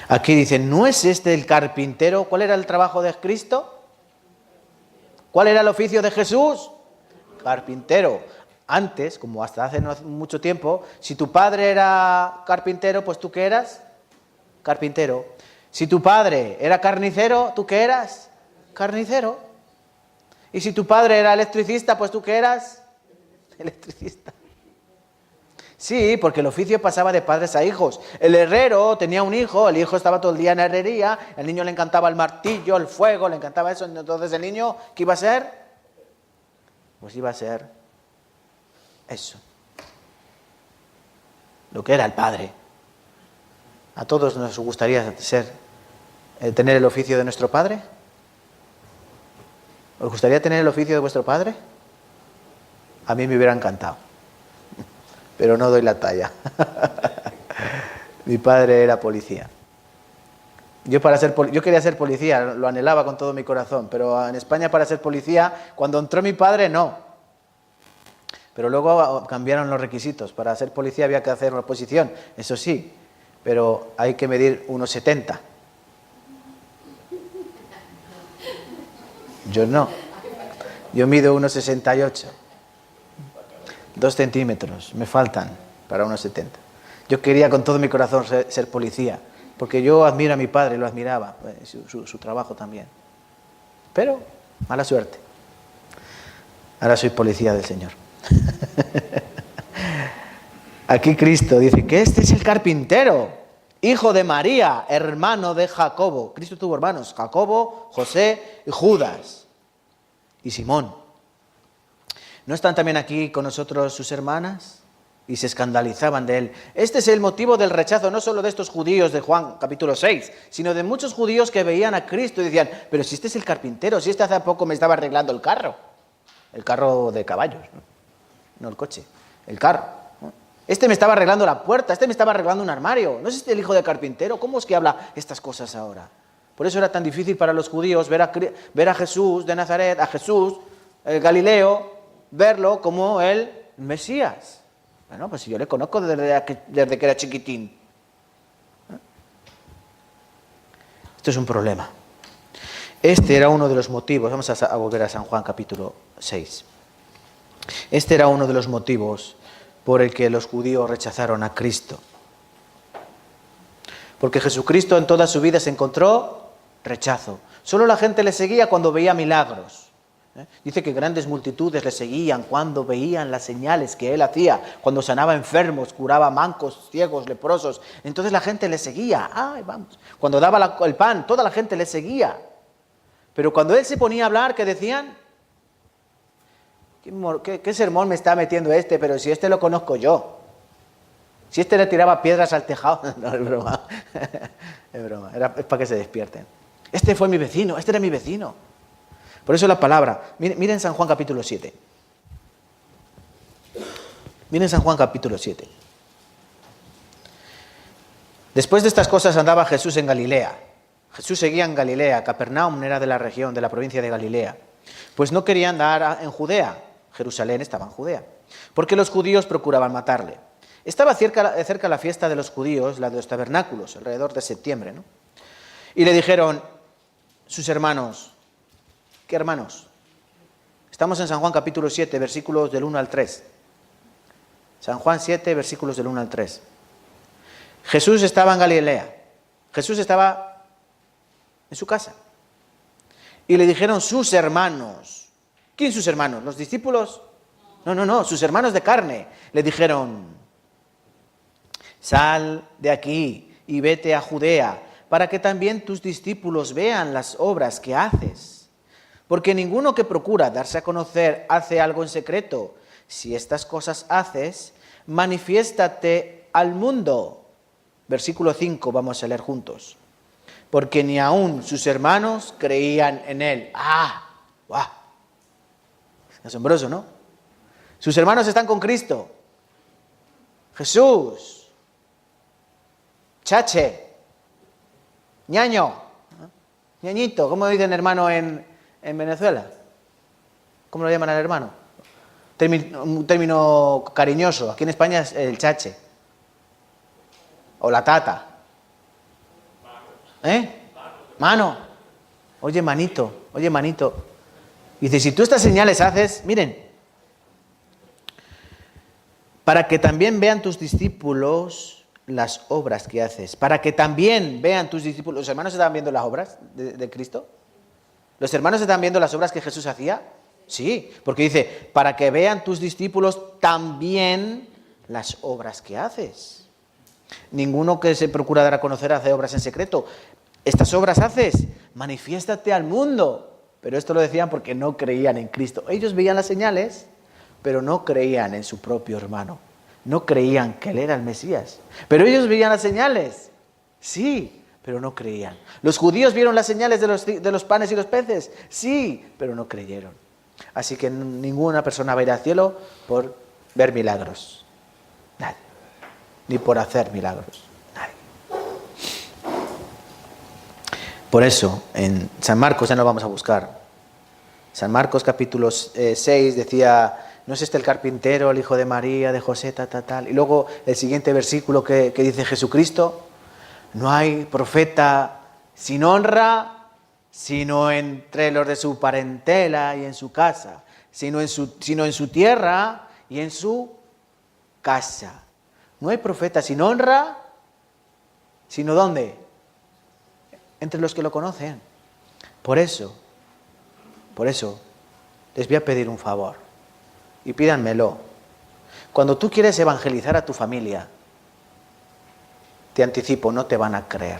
Aquí dicen, ¿no es este el carpintero? ¿Cuál era el trabajo de Cristo? ¿Cuál era el oficio de Jesús? Carpintero. Antes, como hasta hace no mucho tiempo, si tu padre era carpintero, pues ¿tú qué eras? Carpintero. Si tu padre era carnicero, ¿tú qué eras? Carnicero. Y si tu padre era electricista, pues ¿tú qué eras? Electricista. Sí, porque el oficio pasaba de padres a hijos. El herrero tenía un hijo, el hijo estaba todo el día en la herrería, el niño le encantaba el martillo, el fuego, le encantaba eso. Entonces el niño, ¿qué iba a ser? Pues iba a ser eso. Lo que era el padre. ¿A todos nos gustaría tener el oficio de nuestro padre? ¿Os gustaría tener el oficio de vuestro padre? A mí me hubiera encantado, pero no doy la talla. Mi padre era policía. Yo quería ser policía, lo anhelaba con todo mi corazón, pero en España para ser policía, cuando entró mi padre, no. Pero luego cambiaron los requisitos. Para ser policía había que hacer una oposición, eso sí, pero hay que medir 1,70. Yo no. Yo mido 1,68. 2 centímetros me faltan para 1,70. Yo quería con todo mi corazón ser policía, porque yo admiro a mi padre, lo admiraba, su trabajo también. Pero, mala suerte. Ahora soy policía del Señor. Aquí Cristo dice que este es el carpintero, hijo de María, hermano de Jacobo. Cristo tuvo hermanos, Jacobo, José y Judas y Simón. ¿No están también aquí con nosotros sus hermanas? Y se escandalizaban de él. Este es el motivo del rechazo, no solo de estos judíos de Juan capítulo 6, sino de muchos judíos que veían a Cristo y decían, pero si este es el carpintero, si este hace poco me estaba arreglando el carro de caballos, no el coche, el carro. Este me estaba arreglando la puerta, este me estaba arreglando un armario. ¿No es este el hijo del carpintero? ¿Cómo es que habla estas cosas ahora? Por eso era tan difícil para los judíos ver a Jesús de Nazaret, a Jesús, el Galileo, verlo como el Mesías. Bueno, pues si yo le conozco desde que era chiquitín. Esto es un problema. Este era uno de los motivos, vamos a volver a San Juan capítulo 6. Este era uno de los motivos por el que los judíos rechazaron a Cristo. Porque Jesucristo en toda su vida se encontró rechazo. Solo la gente le seguía cuando veía milagros. Dice que grandes multitudes le seguían cuando veían las señales que él hacía, cuando sanaba enfermos, curaba mancos, ciegos, leprosos. Entonces la gente le seguía. ¡Ay, vamos! Cuando daba el pan, toda la gente le seguía. Pero cuando él se ponía a hablar, ¿qué decían? ¿Qué sermón me está metiendo este? Pero si este lo conozco yo. Si este le tiraba piedras al tejado. No, es broma. Es broma. Es para que se despierten. Este fue mi vecino, este era mi vecino. Por eso la palabra. Miren San Juan capítulo 7. Miren San Juan capítulo 7. Después de estas cosas andaba Jesús en Galilea. Jesús seguía en Galilea. Capernaum era de la región, de la provincia de Galilea. Pues no quería andar en Judea. Jerusalén estaba en Judea. Porque los judíos procuraban matarle. Estaba cerca la fiesta de los judíos, la de los tabernáculos, alrededor de septiembre, ¿no? Y le dijeron sus hermanos. ¿Qué hermanos? Estamos en San Juan capítulo 7, versículos del 1 al 3. San Juan 7, versículos del 1 al 3. Jesús estaba en Galilea. Jesús estaba en su casa. Y le dijeron sus hermanos. ¿Quién sus hermanos? ¿Los discípulos? No, sus hermanos de carne. Le dijeron, sal de aquí y vete a Judea, para que también tus discípulos vean las obras que haces. Porque ninguno que procura darse a conocer hace algo en secreto. Si estas cosas haces, manifiéstate al mundo. Versículo 5, vamos a leer juntos. Porque ni aun sus hermanos creían en él. ¡Guau! Asombroso, ¿no? Sus hermanos están con Cristo. Jesús. Chache. Ñaño. Ñañito, ¿cómo dicen hermano en Venezuela? ¿Cómo lo llaman al hermano? Un término cariñoso. Aquí en España es el chache. O la tata. Mano. Oye, manito. Dice, si tú estas señales haces, miren, para que también vean tus discípulos las obras que haces. Para que también vean tus discípulos. ¿Los hermanos estaban viendo las obras de Cristo? ¿Los hermanos estaban viendo las obras que Jesús hacía? Sí, porque dice, para que vean tus discípulos también las obras que haces. Ninguno que se procura dar a conocer hace obras en secreto. Estas obras haces, manifiéstate al mundo. Pero esto lo decían porque no creían en Cristo. Ellos veían las señales, pero no creían en su propio hermano. No creían que él era el Mesías. Pero ellos veían las señales. Sí, pero no creían. ¿Los judíos vieron las señales de los panes y los peces? Sí, pero no creyeron. Así que ninguna persona va a ir al cielo por ver milagros. Nadie. Ni por hacer milagros. Nadie. Por eso, en San Marcos ya no vamos a buscar. San Marcos capítulo 6 decía, ¿no es este el carpintero, el hijo de María, de José, tal? Y luego el siguiente versículo que dice Jesucristo, no hay profeta sin honra, sino entre los de su parentela y en su casa, sino en su tierra y en su casa. No hay profeta sin honra, sino ¿dónde? Entre los que lo conocen. Por eso, les voy a pedir un favor. Y pídanmelo. Cuando tú quieres evangelizar a tu familia, te anticipo, no te van a creer.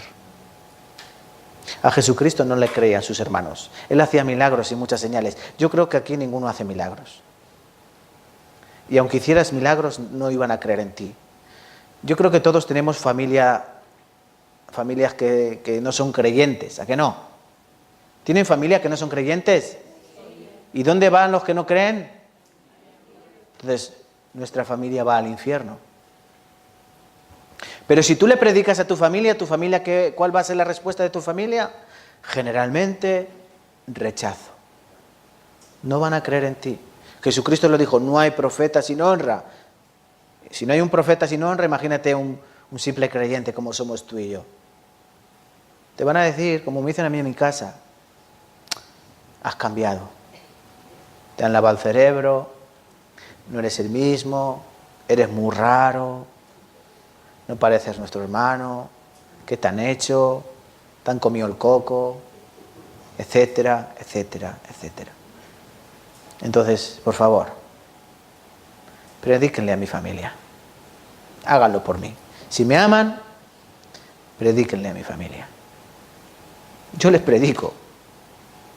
A Jesucristo no le creían sus hermanos. Él hacía milagros y muchas señales. Yo creo que aquí ninguno hace milagros. Y aunque hicieras milagros, no iban a creer en ti. Yo creo que todos tenemos familias que no son creyentes. ¿A qué no? ¿Tienen familia que no son creyentes? ¿Y dónde van los que no creen? Entonces, nuestra familia va al infierno. Pero si tú le predicas a tu familia, ¿cuál va a ser la respuesta de tu familia? Generalmente, rechazo. No van a creer en ti. Jesucristo lo dijo, no hay profeta sin honra. Si no hay un profeta sin honra, imagínate un simple creyente como somos tú y yo. Te van a decir, como me dicen a mí en mi casa, has cambiado. Te han lavado el cerebro, no eres el mismo, eres muy raro, no pareces nuestro hermano, ¿qué te han hecho? Te han comido el coco, etcétera, etcétera, etcétera. Entonces, por favor, predíquenle a mi familia. Háganlo por mí. Si me aman, predíquenle a mi familia. Yo les predico,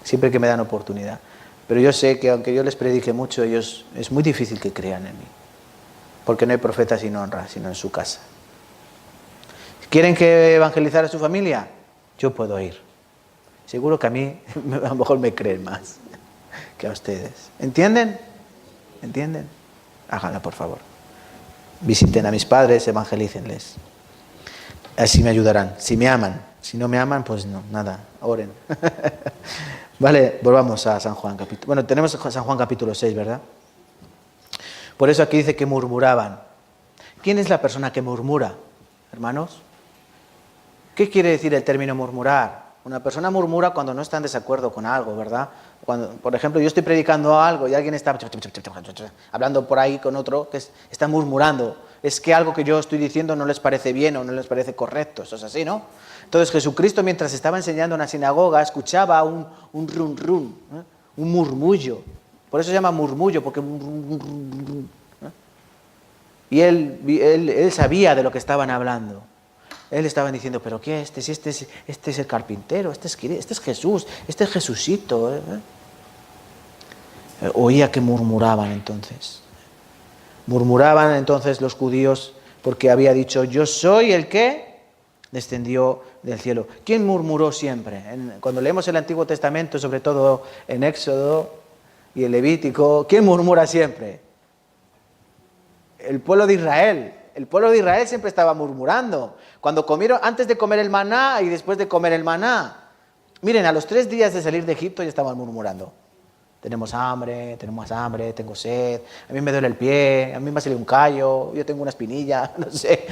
siempre que me dan oportunidad. Pero yo sé que aunque yo les predique mucho, ellos es muy difícil que crean en mí. Porque no hay profeta sin honra, sino en su casa. ¿Quieren que evangelizar a su familia? Yo puedo ir. Seguro que a mí a lo mejor me creen más que a ustedes. ¿Entienden? ¿Entienden? Háganlo, por favor. Visiten a mis padres, evangelícenles. Así me ayudarán. Si me aman. Si no me aman, pues no, nada. Oren. Vale, volvamos a San Juan capítulo. Bueno, tenemos San Juan capítulo 6, ¿verdad? Por eso aquí dice que murmuraban. ¿Quién es la persona que murmura, hermanos? ¿Qué quiere decir el término murmurar? Una persona murmura cuando no está en desacuerdo con algo, ¿verdad? Cuando, por ejemplo, yo estoy predicando algo y alguien está hablando por ahí con otro que está murmurando. Es que algo que yo estoy diciendo no les parece bien o no les parece correcto. Eso es así, ¿no? Entonces Jesucristo, mientras estaba enseñando en la sinagoga, escuchaba un run run, ¿eh? Un murmullo. Por eso se llama murmullo, porque y él sabía de lo que estaban hablando. Él estaba diciendo, pero ¿qué es este? Si este es el carpintero, este es Jesús, este es Jesucito. Oía que murmuraban entonces. Murmuraban entonces los judíos porque había dicho, yo soy el que descendió del cielo. ¿Quién murmuró siempre? Cuando leemos el Antiguo Testamento, sobre todo en Éxodo y en Levítico, ¿quién murmura siempre? El pueblo de Israel. El pueblo de Israel siempre estaba murmurando. Cuando comieron, antes de comer el maná y después de comer el maná. Miren, a los 3 días de salir de Egipto ya estaban murmurando. Tenemos hambre, tengo sed, a mí me duele el pie, a mí me ha salido un callo, yo tengo una espinilla, no sé.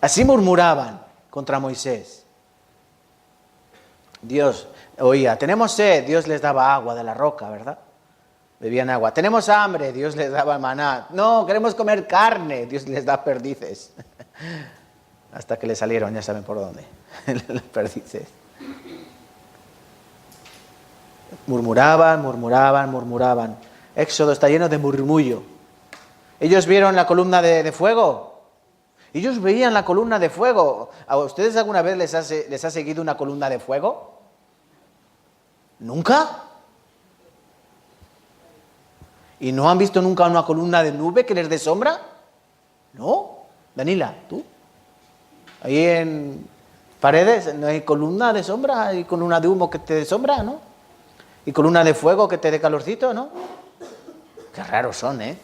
Así murmuraban contra Moisés. Dios oía, tenemos sed, Dios les daba agua de la roca, ¿verdad? Bebían agua. Tenemos hambre, Dios les daba maná. No, queremos comer carne, Dios les da perdices. Hasta que le salieron, ya saben por dónde, las perdices. Murmuraban. Éxodo está lleno de murmullo. Ellos vieron la columna de fuego. Ellos veían la columna de fuego. ¿A ustedes alguna vez les ha seguido una columna de fuego? ¿Nunca? ¿Y no han visto nunca una columna de nube que les dé sombra? ¿No? Danila, ¿tú? Ahí en Paredes, no hay columna de sombra, hay columna de humo que te dé sombra, ¿no? Y columna de fuego que te dé calorcito, ¿no? Qué raros son, ¿eh?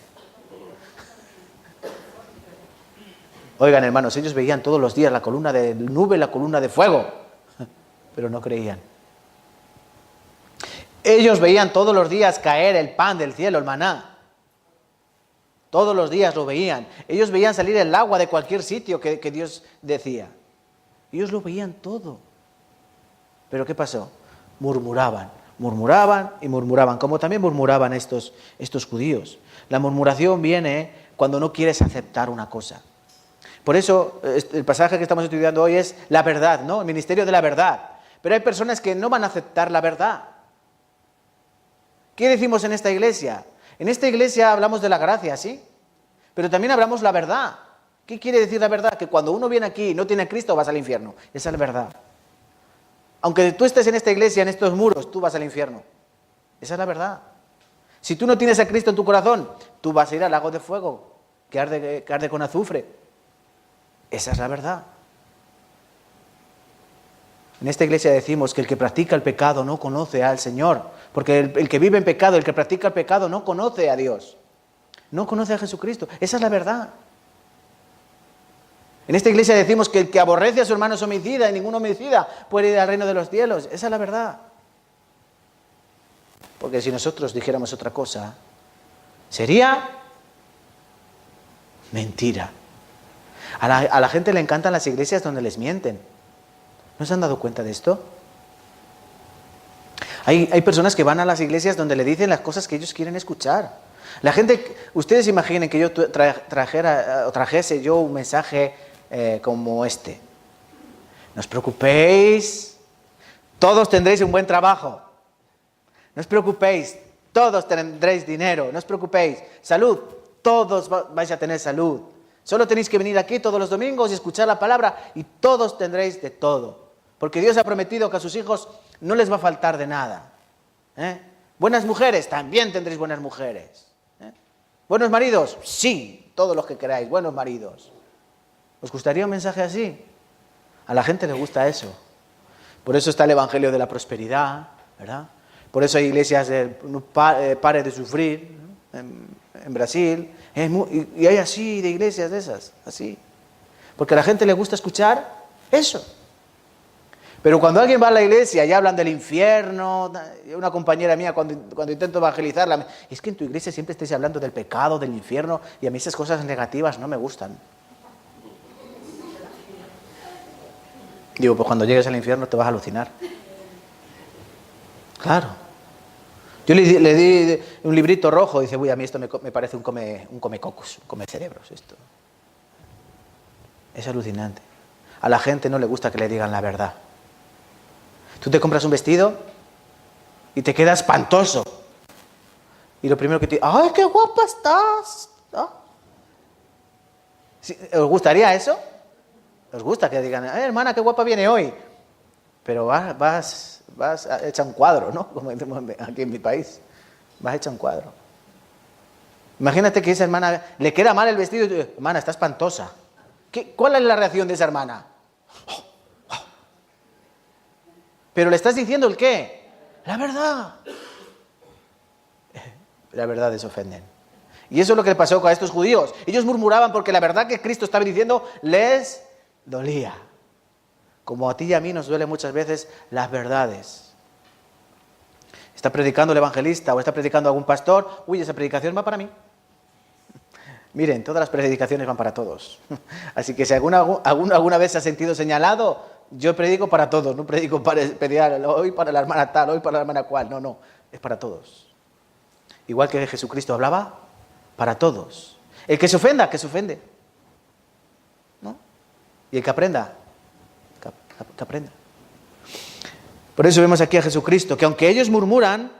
Oigan, hermanos, ellos veían todos los días la columna de nube, la columna de fuego, pero no creían. Ellos veían todos los días caer el pan del cielo, el maná. Todos los días lo veían. Ellos veían salir el agua de cualquier sitio que Dios decía. Ellos lo veían todo. ¿Pero qué pasó? Murmuraban, murmuraban y murmuraban, como también murmuraban estos judíos. La murmuración viene cuando no quieres aceptar una cosa. Por eso el pasaje que estamos estudiando hoy es la verdad, ¿no? El ministerio de la verdad. Pero hay personas que no van a aceptar la verdad. ¿Qué decimos en esta iglesia? En esta iglesia hablamos de la gracia, ¿sí? Pero también hablamos la verdad. ¿Qué quiere decir la verdad? Que cuando uno viene aquí y no tiene a Cristo, vas al infierno. Esa es la verdad. Aunque tú estés en esta iglesia, en estos muros, tú vas al infierno. Esa es la verdad. Si tú no tienes a Cristo en tu corazón, tú vas a ir al lago de fuego, que arde con azufre. Esa es la verdad. En esta iglesia decimos que el que practica el pecado no conoce al Señor, porque el que vive en pecado, el que practica el pecado no conoce a Dios, no conoce a Jesucristo. Esa es la verdad. En esta iglesia decimos que el que aborrece a su hermano es homicida y ningún homicida puede ir al reino de los cielos. Esa es la verdad. Porque si nosotros dijéramos otra cosa, sería mentira. A la gente le encantan las iglesias donde les mienten. ¿No se han dado cuenta de esto? Hay personas que van a las iglesias donde le dicen las cosas que ellos quieren escuchar. La gente, ustedes imaginen que yo trajese yo un mensaje como este. No os preocupéis, todos tendréis un buen trabajo. No os preocupéis, todos tendréis dinero. No os preocupéis, salud, todos vais a tener salud. Solo tenéis que venir aquí todos los domingos y escuchar la palabra y todos tendréis de todo. Porque Dios ha prometido que a sus hijos no les va a faltar de nada. Buenas mujeres, también tendréis buenas mujeres. Buenos maridos, sí, todos los que queráis, buenos maridos. ¿Os gustaría un mensaje así? A la gente le gusta eso. Por eso está el evangelio de la prosperidad, ¿verdad? Por eso hay iglesias de pare de sufrir, ¿no? En Brasil. Y hay así de iglesias de esas, así. Porque a la gente le gusta escuchar eso. Pero cuando alguien va a la iglesia y hablan del infierno, una compañera mía cuando intento evangelizarla, es que en tu iglesia siempre estáis hablando del pecado, del infierno, y a mí esas cosas negativas no me gustan. Digo, pues cuando llegues al infierno te vas a alucinar. Claro. Yo le di un librito rojo y dice, uy, a mí esto me parece un come cocos, un come cerebros esto. Es alucinante. A la gente no le gusta que le digan la verdad. Tú te compras un vestido y te queda espantoso. Y lo primero que te dice, ¡ay, qué guapa estás! ¿No? ¿Os gustaría eso? ¿Os gusta que digan, hermana, qué guapa viene hoy? Pero vas hecha un cuadro, ¿no? Como decimos aquí en mi país. Vas hecha un cuadro. Imagínate que esa hermana le queda mal el vestido y tú dices, hermana, está espantosa. ¿Cuál es la reacción de esa hermana? Pero le estás diciendo el qué. La verdad. La verdad les ofenden. Y eso es lo que le pasó con estos judíos. Ellos murmuraban porque la verdad que Cristo estaba diciendo les dolía. Como a ti y a mí nos duele muchas veces las verdades. Está predicando el evangelista o está predicando algún pastor. Uy, esa predicación va para mí. Miren, todas las predicaciones van para todos. Así que si alguna vez se ha sentido señalado, yo predico para todos. No predico hoy para la hermana tal, hoy para la hermana cual. No, es para todos. Igual que Jesucristo hablaba, para todos. El que se ofenda, que se ofende. ¿No? Y el que aprenda, que aprenda. Por eso vemos aquí a Jesucristo, que aunque ellos murmuran,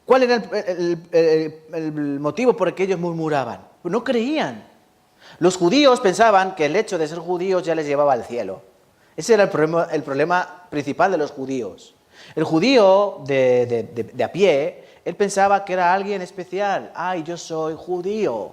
¿cuál era el motivo por el que ellos murmuraban? Pues no creían. Los judíos pensaban que el hecho de ser judíos ya les llevaba al cielo. Ese era el problema principal de los judíos. El judío de a pie, él pensaba que era alguien especial. ¡Ay, yo soy judío!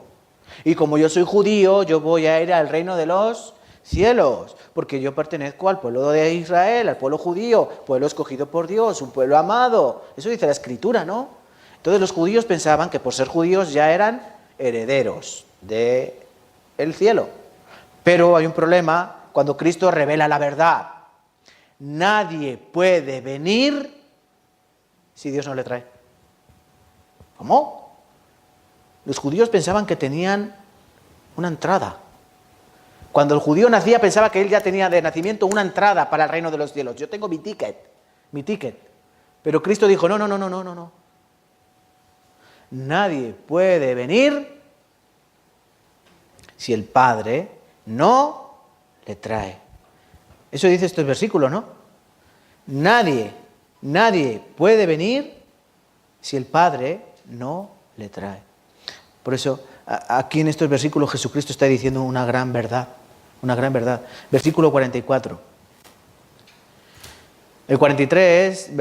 Y como yo soy judío, yo voy a ir al reino de los cielos, porque yo pertenezco al pueblo de Israel, al pueblo judío, pueblo escogido por Dios, un pueblo amado. Eso dice la Escritura, ¿no? Entonces los judíos pensaban que por ser judíos ya eran herederos del cielo. Pero hay un problema cuando Cristo revela la verdad. Nadie puede venir si Dios no le trae. ¿Cómo? Los judíos pensaban que tenían una entrada. Cuando el judío nacía pensaba que él ya tenía de nacimiento una entrada para el reino de los cielos. Yo tengo mi ticket. Pero Cristo dijo, no. Nadie puede venir si el Padre no le trae. Eso dice este versículo, ¿no? Nadie puede venir si el Padre no le trae. Por eso, aquí en estos versículos Jesucristo está diciendo una gran verdad. Versículo 44. El 43,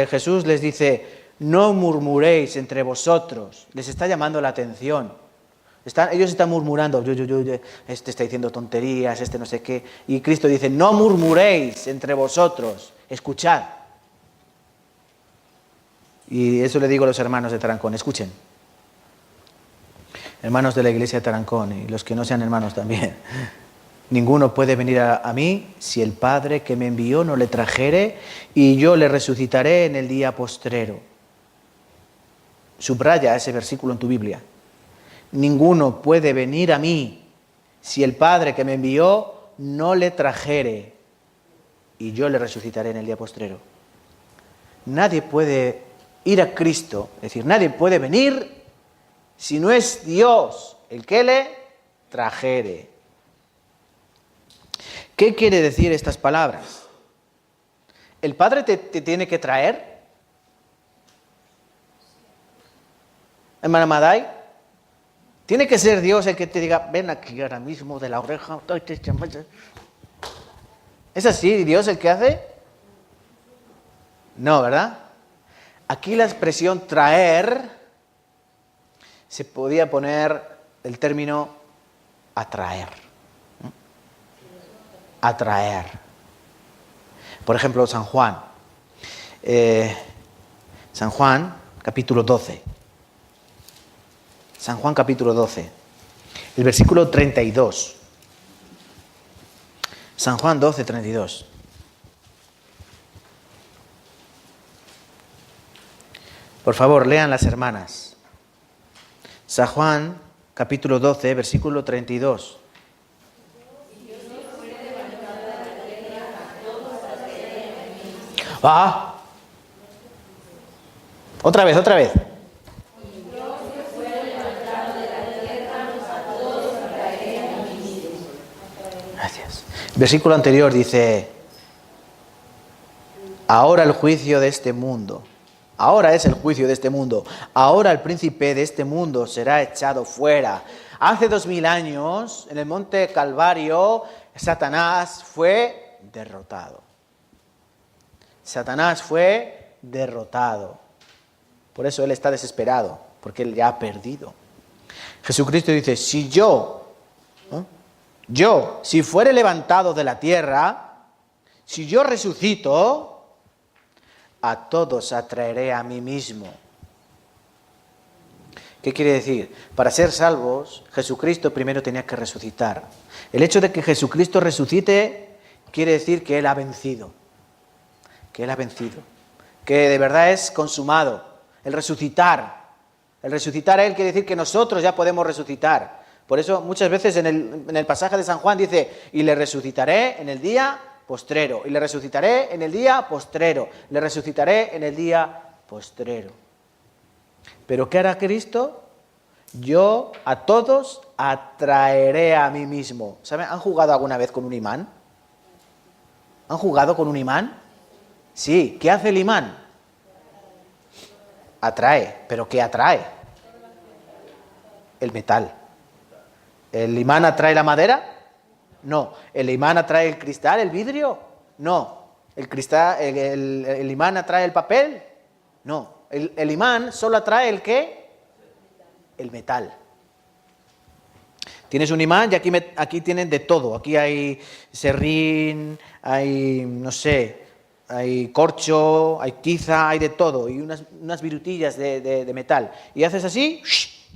Jesús les dice, no murmuréis entre vosotros. Les está llamando la atención. Ellos están murmurando, este está diciendo tonterías, este no sé qué. Y Cristo dice, no murmuréis entre vosotros, escuchad. Y eso le digo a los hermanos de Tarancón, escuchen. Hermanos de la iglesia de Tarancón y los que no sean hermanos también. Ninguno puede venir a mí si el Padre que me envió no le trajere, y yo le resucitaré en el día postrero. Subraya ese versículo en tu Biblia. Ninguno puede venir a mí si el Padre que me envió no le trajere, y yo le resucitaré en el día postrero. Nadie puede ir a Cristo, es decir, nadie puede venir si no es Dios el que le trajere. ¿Qué quiere decir estas palabras? ¿El Padre te tiene que traer? Hermana Maday, ¿tiene que ser Dios el que te diga, ven aquí ahora mismo de la oreja? ¿Es así Dios el que hace? No, ¿verdad? Aquí la expresión traer, se podía poner el término atraer. Atraer. Por ejemplo, San Juan. San Juan, capítulo 12. San Juan, capítulo 12. El versículo 32. San Juan 12, 32. Por favor, lean las hermanas. San Juan, capítulo 12, versículo 32. Otra vez. Gracias. El versículo anterior dice, ahora el juicio de este mundo. Ahora es el juicio de este mundo. Ahora el príncipe de este mundo será echado fuera. Hace 2000 años, en el monte Calvario, Satanás fue derrotado. Satanás fue derrotado. Por eso él está desesperado, porque él ya ha perdido. Jesucristo dice, si si fuere levantado de la tierra, si yo resucito, a todos atraeré a mí mismo. ¿Qué quiere decir? Para ser salvos, Jesucristo primero tenía que resucitar. El hecho de que Jesucristo resucite quiere decir que Él ha vencido. Que Él ha vencido. Que de verdad es consumado. El resucitar a Él quiere decir que nosotros ya podemos resucitar. Por eso muchas veces en el pasaje de San Juan dice, y le resucitaré en el día postrero, y le resucitaré en el día postrero, le resucitaré en el día postrero. ¿Pero qué hará Cristo? Yo a todos atraeré a mí mismo. ¿Saben? ¿Han jugado alguna vez con un imán? ¿Han jugado con un imán? Sí. ¿Qué hace el imán? Atrae. ¿Pero qué atrae? El metal. ¿El imán atrae la madera? No. ¿El imán atrae el cristal, el vidrio? No. ¿El imán atrae el papel? No. El imán solo atrae ¿el qué? El metal. Tienes un imán y aquí tienen de todo. Aquí hay serrín, hay, no sé, hay corcho, hay tiza, hay de todo. Y unas virutillas de metal. Y haces así,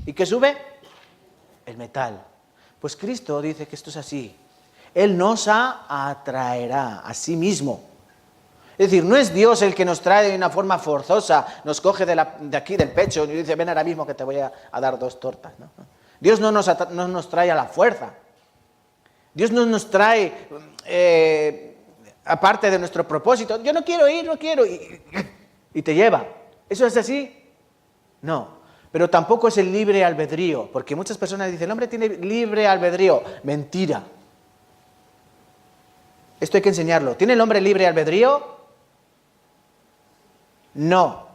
¿y qué sube? El metal. Pues Cristo dice que esto es así. Él nos atraerá a sí mismo. Es decir, no es Dios el que nos trae de una forma forzosa, nos coge de aquí del pecho y dice, ven ahora mismo que te voy a dar 2 tortas. ¿No? Dios no nos trae a la fuerza. Dios no nos trae aparte de nuestro propósito. Yo no quiero ir, no quiero. Y te lleva. ¿Eso es así? No. Pero tampoco es el libre albedrío, porque muchas personas dicen, el hombre tiene libre albedrío. Mentira. Esto hay que enseñarlo. ¿Tiene el hombre libre albedrío? No.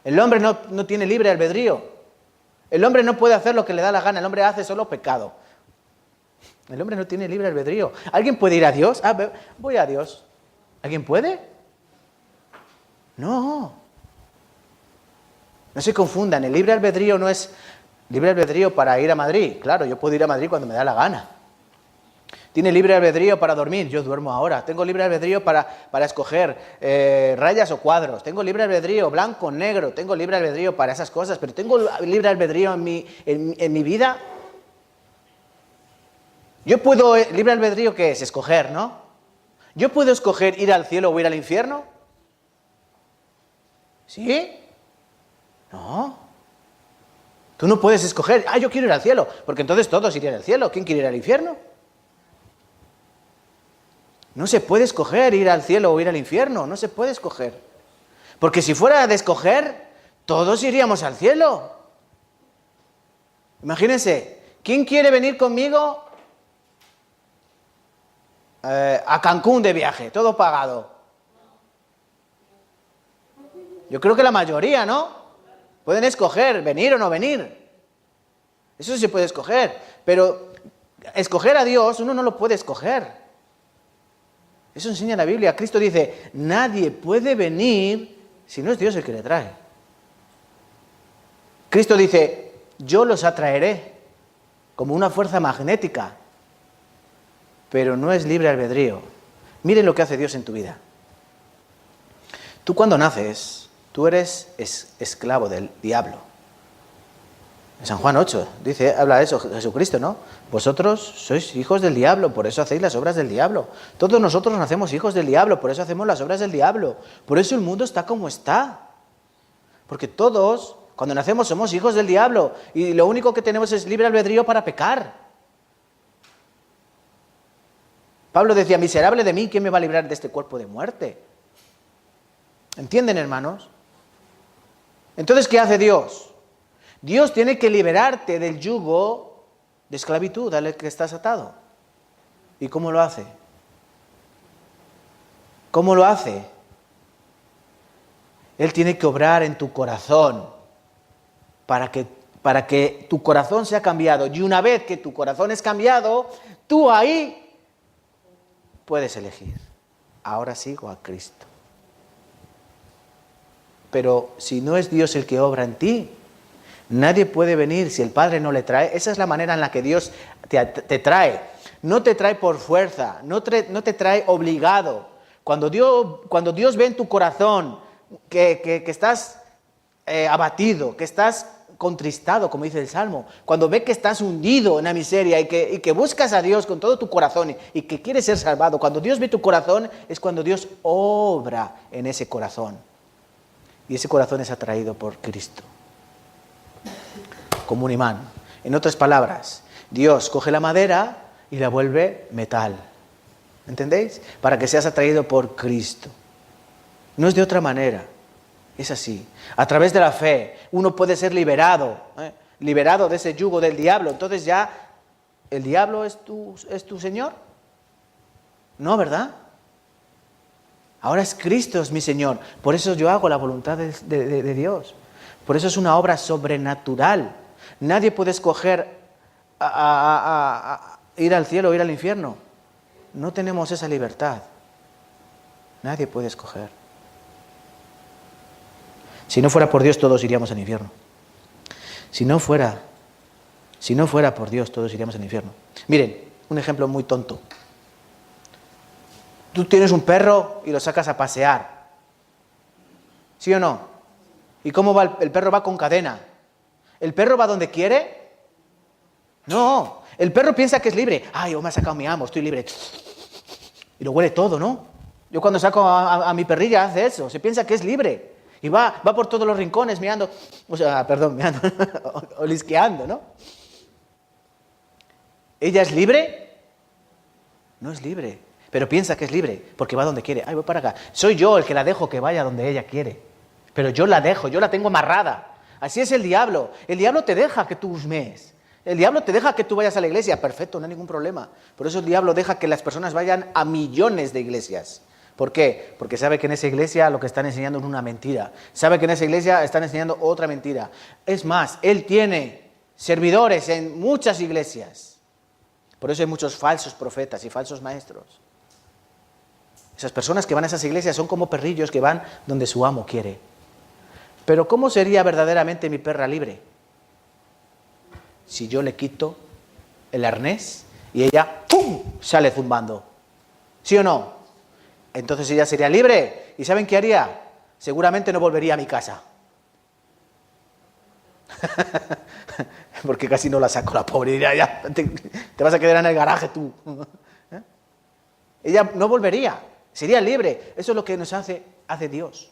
El hombre no tiene libre albedrío. El hombre no puede hacer lo que le da la gana. El hombre hace solo pecado. El hombre no tiene libre albedrío. ¿Alguien puede ir a Dios? Voy a Dios. ¿Alguien puede? No. No se confundan. El libre albedrío no es libre albedrío para ir a Madrid. Claro, yo puedo ir a Madrid cuando me da la gana. Tiene libre albedrío para dormir, yo duermo ahora. Tengo libre albedrío para escoger rayas o cuadros. Tengo libre albedrío blanco, negro. Tengo libre albedrío para esas cosas. Pero tengo libre albedrío en mi vida. Yo puedo, libre albedrío, ¿qué es? Escoger, ¿no? Yo puedo escoger ir al cielo o ir al infierno. ¿Sí? No. Tú no puedes escoger, yo quiero ir al cielo, porque entonces todos irían al cielo. ¿Quién quiere ir al infierno? No se puede escoger ir al cielo o ir al infierno, no se puede escoger. Porque si fuera de escoger, todos iríamos al cielo. Imagínense, ¿quién quiere venir conmigo a Cancún de viaje, todo pagado? Yo creo que la mayoría, ¿no? Pueden escoger venir o no venir. Eso sí se puede escoger, pero escoger a Dios uno no lo puede escoger. Eso enseña la Biblia. Cristo dice, nadie puede venir si no es Dios el que le trae. Cristo dice, yo los atraeré como una fuerza magnética, pero no es libre albedrío. Miren lo que hace Dios en tu vida. Tú cuando naces, tú eres esclavo del diablo. En San Juan 8 dice, habla de eso Jesucristo, ¿no? Vosotros sois hijos del diablo, por eso hacéis las obras del diablo. Todos nosotros nacemos hijos del diablo, por eso hacemos las obras del diablo. Por eso el mundo está como está. Porque todos, cuando nacemos, somos hijos del diablo. Y lo único que tenemos es libre albedrío para pecar. Pablo decía, miserable de mí, ¿quién me va a librar de este cuerpo de muerte? ¿Entienden, hermanos? Entonces, ¿qué hace Dios? Dios tiene que liberarte del yugo de esclavitud al que estás atado. ¿Y cómo lo hace? ¿Cómo lo hace? Él tiene que obrar en tu corazón para que tu corazón sea cambiado. Y una vez que tu corazón es cambiado, tú ahí puedes elegir. Ahora sigo a Cristo. Pero si no es Dios el que obra en ti, nadie puede venir si el Padre no le trae. Esa es la manera en la que Dios te trae. No te trae por fuerza, no te trae obligado. Cuando Dios ve en tu corazón que estás abatido, que estás contristado, como dice el Salmo, cuando ve que estás hundido en la miseria y que buscas a Dios con todo tu corazón y que quieres ser salvado, cuando Dios ve tu corazón es cuando Dios obra en ese corazón. Y ese corazón es atraído por Cristo. Como un imán. En otras palabras, Dios coge la madera y la vuelve metal. ¿Entendéis? Para que seas atraído por Cristo. No es de otra manera. Es así. A través de la fe, uno puede ser liberado. Liberado de ese yugo del diablo. Entonces ya, ¿el diablo es tu Señor? No, ¿verdad? Ahora es Cristo es mi Señor. Por eso yo hago la voluntad de Dios. Por eso es una obra sobrenatural. Nadie puede escoger ir al cielo o ir al infierno. No tenemos esa libertad. Nadie puede escoger. Si no fuera por Dios, todos iríamos al infierno. Si no fuera Si no fuera por Dios, todos iríamos al infierno. Miren, un ejemplo muy tonto. Tú tienes un perro y lo sacas a pasear. ¿Sí o no? ¿Y cómo va el perro? Va con cadena. ¿El perro va donde quiere? No. El perro piensa que es libre. Ay, me ha sacado mi amo, estoy libre. Y lo huele todo, ¿no? Yo cuando saco a mi perrilla hace eso. Se piensa que es libre. Y va por todos los rincones meando. Meando. Olisqueando, ¿no? ¿Ella es libre? No es libre. Pero piensa que es libre, porque va donde quiere. Ay, voy para acá. Soy yo el que la dejo que vaya donde ella quiere. Pero yo la dejo, yo la tengo amarrada. Así es el diablo. El diablo te deja que tú husmees. El diablo te deja que tú vayas a la iglesia. Perfecto, no hay ningún problema. Por eso el diablo deja que las personas vayan a millones de iglesias. ¿Por qué? Porque sabe que en esa iglesia lo que están enseñando es una mentira. Sabe que en esa iglesia están enseñando otra mentira. Es más, él tiene servidores en muchas iglesias. Por eso hay muchos falsos profetas y falsos maestros. Esas personas que van a esas iglesias son como perrillos que van donde su amo quiere. Pero ¿cómo sería verdaderamente mi perra libre? Si yo le quito el arnés y ella ¡pum!, sale zumbando. ¿Sí o no? Entonces ella sería libre. ¿Y saben qué haría? Seguramente no volvería a mi casa. Porque casi no la saco la pobre. Diría, ya, te vas a quedar en el garaje tú. ¿Eh? Ella no volvería. Sería libre. Eso es lo que nos hace Dios.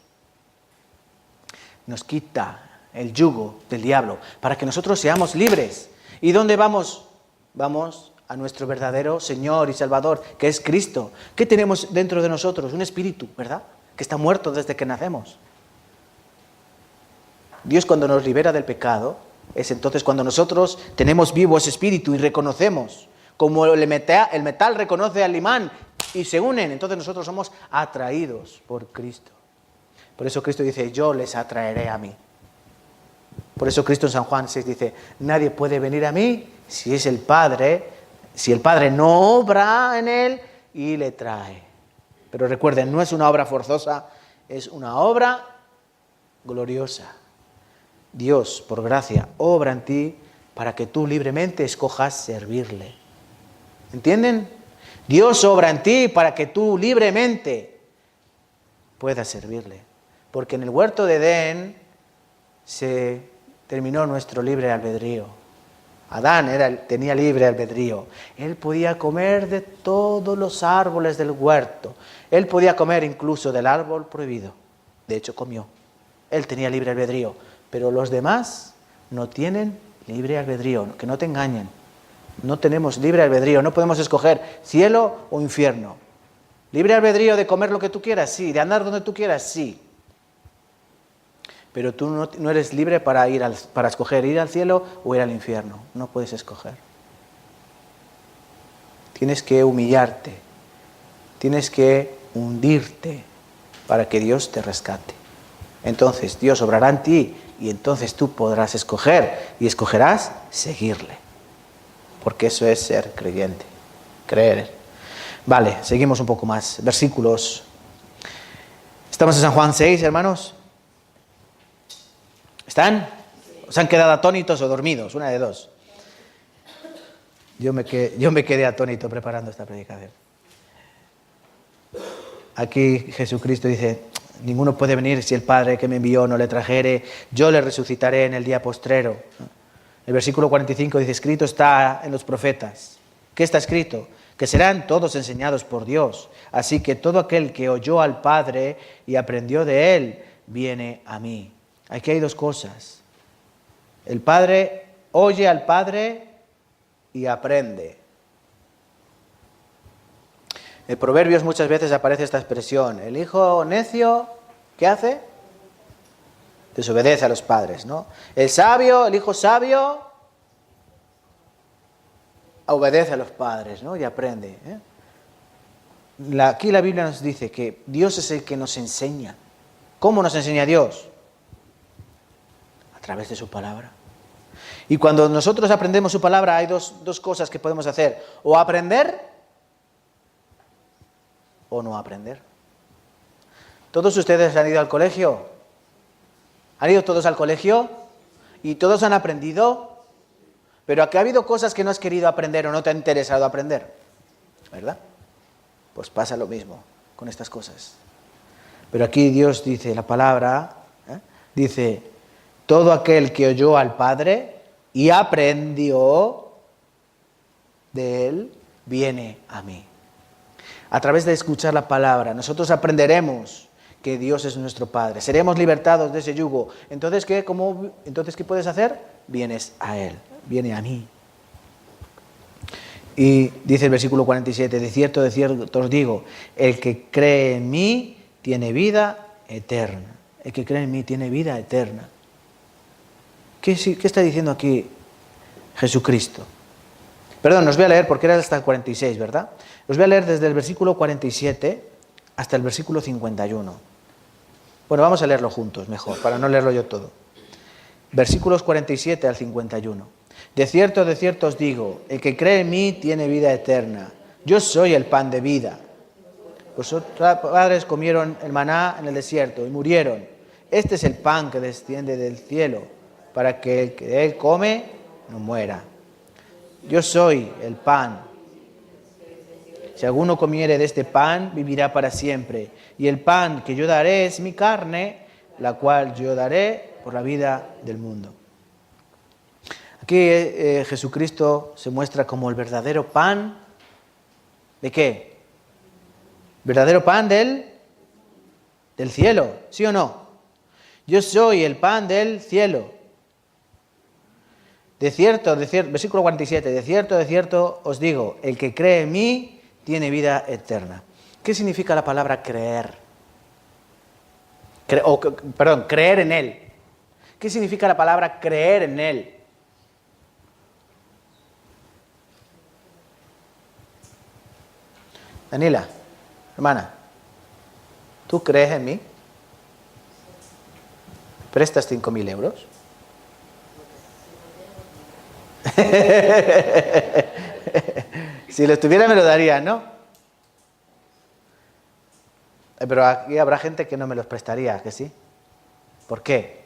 Nos quita el yugo del diablo para que nosotros seamos libres. ¿Y dónde vamos? Vamos a nuestro verdadero Señor y Salvador, que es Cristo. ¿Qué tenemos dentro de nosotros? Un espíritu, ¿verdad? Que está muerto desde que nacemos. Dios, cuando nos libera del pecado, es entonces cuando nosotros tenemos vivo ese espíritu y reconocemos, como el metal reconoce al imán y se unen, entonces nosotros somos atraídos por Cristo. Por eso Cristo dice, yo les atraeré a mí. Por eso Cristo en San Juan 6 dice, nadie puede venir a mí si el Padre no obra en él y le trae. Pero recuerden, no es una obra forzosa, es una obra gloriosa. Dios, por gracia, obra en ti para que tú libremente escojas servirle. ¿Entienden? Dios obra en ti para que tú libremente puedas servirle. Porque en el huerto de Edén se terminó nuestro libre albedrío. Adán tenía libre albedrío. Él podía comer de todos los árboles del huerto. Él podía comer incluso del árbol prohibido. De hecho, comió. Él tenía libre albedrío. Pero los demás no tienen libre albedrío. Que no te engañen. No tenemos libre albedrío. No podemos escoger cielo o infierno. Libre albedrío de comer lo que tú quieras, sí. De andar donde tú quieras, sí. Pero tú no eres libre para escoger ir al cielo o ir al infierno. No puedes escoger. Tienes que humillarte. Tienes que hundirte para que Dios te rescate. Entonces Dios obrará en ti y entonces tú podrás escoger y escogerás seguirle. Porque eso es ser creyente. Creer. Vale, seguimos un poco más. Versículos. Estamos en San Juan 6, hermanos. ¿Están? ¿Os han quedado atónitos o dormidos? Una de dos. Yo me quedé atónito preparando esta predicación. Aquí Jesucristo dice, ninguno puede venir si el Padre que me envió no le trajere, yo le resucitaré en el día postrero. El versículo 45 dice, escrito está en los profetas. ¿Qué está escrito? Que serán todos enseñados por Dios. Así que todo aquel que oyó al Padre y aprendió de él, viene a mí. Aquí hay dos cosas. El Padre oye al Padre y aprende. En Proverbios muchas veces aparece esta expresión. El hijo necio, ¿qué hace? Desobedece a los padres, ¿no? El hijo sabio, obedece a los padres, ¿no? Y aprende. Aquí la Biblia nos dice que Dios es el que nos enseña. ¿Cómo nos enseña Dios? A través de su palabra. Y cuando nosotros aprendemos su palabra hay dos cosas que podemos hacer. O aprender o no aprender. ¿Todos ustedes han ido al colegio? ¿Han ido todos al colegio? ¿Y todos han aprendido? Pero a que ha habido cosas que no has querido aprender o no te ha interesado aprender, ¿verdad? Pues pasa lo mismo con estas cosas. Pero aquí Dios dice, la palabra, dice, todo aquel que oyó al Padre y aprendió de Él, viene a mí. A través de escuchar la palabra, nosotros aprenderemos que Dios es nuestro Padre. Seremos libertados de ese yugo. Entonces, ¿qué puedes hacer? Vienes a Él, viene a mí. Y dice el versículo 47, de cierto os digo, el que cree en mí tiene vida eterna. El que cree en mí tiene vida eterna. ¿Qué está diciendo aquí Jesucristo? Perdón, os voy a leer porque era hasta el 46, ¿verdad? Os voy a leer desde el versículo 47 hasta el versículo 51. Bueno, vamos a leerlo juntos, mejor, para no leerlo yo todo. Versículos 47 al 51. De cierto os digo, el que cree en mí tiene vida eterna. Yo soy el pan de vida. Vuestros padres comieron el maná en el desierto y murieron. Este es el pan que desciende del cielo, para que el que de él come no muera. Yo soy el pan. Si alguno comiere de este pan, vivirá para siempre. Y el pan que yo daré es mi carne, la cual yo daré por la vida del mundo. Aquí Jesucristo se muestra como el verdadero pan. ¿De qué? ¿Verdadero pan del cielo? ¿Sí o no? Yo soy el pan del cielo. De cierto, versículo 47, de cierto os digo, el que cree en mí tiene vida eterna. ¿Qué significa la palabra creer? Creer en Él. ¿Qué significa la palabra creer en Él? Daniela, hermana, ¿tú crees en mí? ¿Prestas 5.000 euros? Si lo tuviera me lo daría, ¿no? Pero aquí habrá gente que no me los prestaría, ¿que sí? ¿Por qué?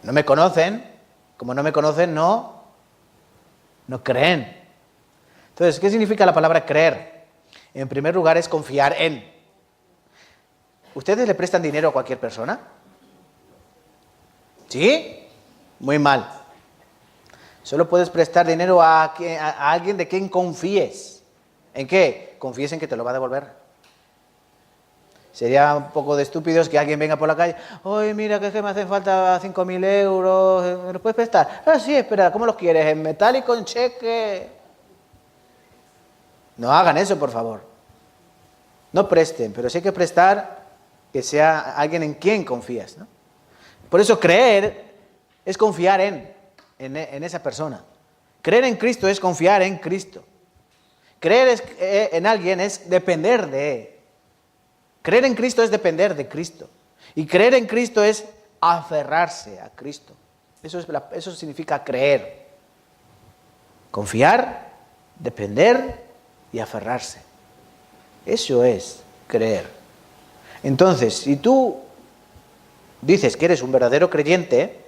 No me conocen. Como no me conocen, no creen. Entonces, ¿qué significa la palabra creer? En primer lugar es confiar en. ¿Ustedes le prestan dinero a cualquier persona? ¿Sí? Muy mal. Solo puedes prestar dinero a alguien de quien confíes. ¿En qué? Confíes en que te lo va a devolver. Sería un poco de estúpidos que alguien venga por la calle. Oye, mira, que es que me hacen falta 5.000 euros. ¿Me los puedes prestar? Ah, sí, espera, ¿cómo los quieres? ¿En metálico, en cheque? No hagan eso, por favor. No presten, pero si hay que prestar, que sea alguien en quien confías, ¿no? Por eso creer es confiar en esa persona. Creer en Cristo es confiar en Cristo. Creer en alguien es depender de Él. Creer en Cristo es depender de Cristo. Y creer en Cristo es aferrarse a Cristo. Eso significa creer. Confiar, depender y aferrarse. Eso es creer. Entonces, si tú dices que eres un verdadero creyente,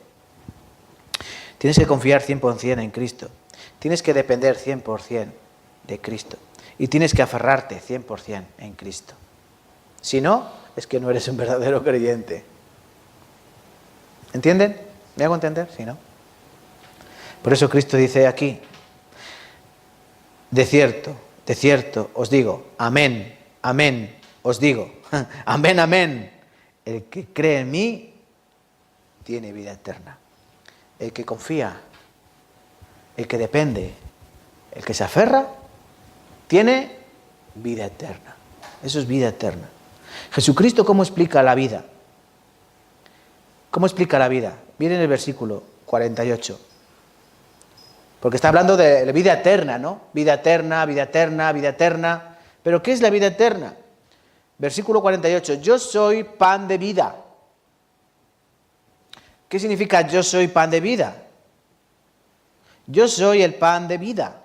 tienes que confiar 100% en Cristo. Tienes que depender 100% de Cristo. Y tienes que aferrarte 100% en Cristo. Si no, es que no eres un verdadero creyente. ¿Entienden? ¿Me hago entender? Si no. Por eso Cristo dice aquí, de cierto os digo, amén, amén, os digo, amén, amén. El que cree en mí tiene vida eterna. El que confía, el que depende, el que se aferra, tiene vida eterna. Eso es vida eterna. Jesucristo, ¿cómo explica la vida? ¿Cómo explica la vida? Miren el versículo 48. Porque está hablando de la vida eterna, ¿no? Vida eterna, vida eterna, vida eterna. ¿Pero qué es la vida eterna? Versículo 48. Yo soy pan de vida. ¿Qué significa yo soy pan de vida? Yo soy el pan de vida.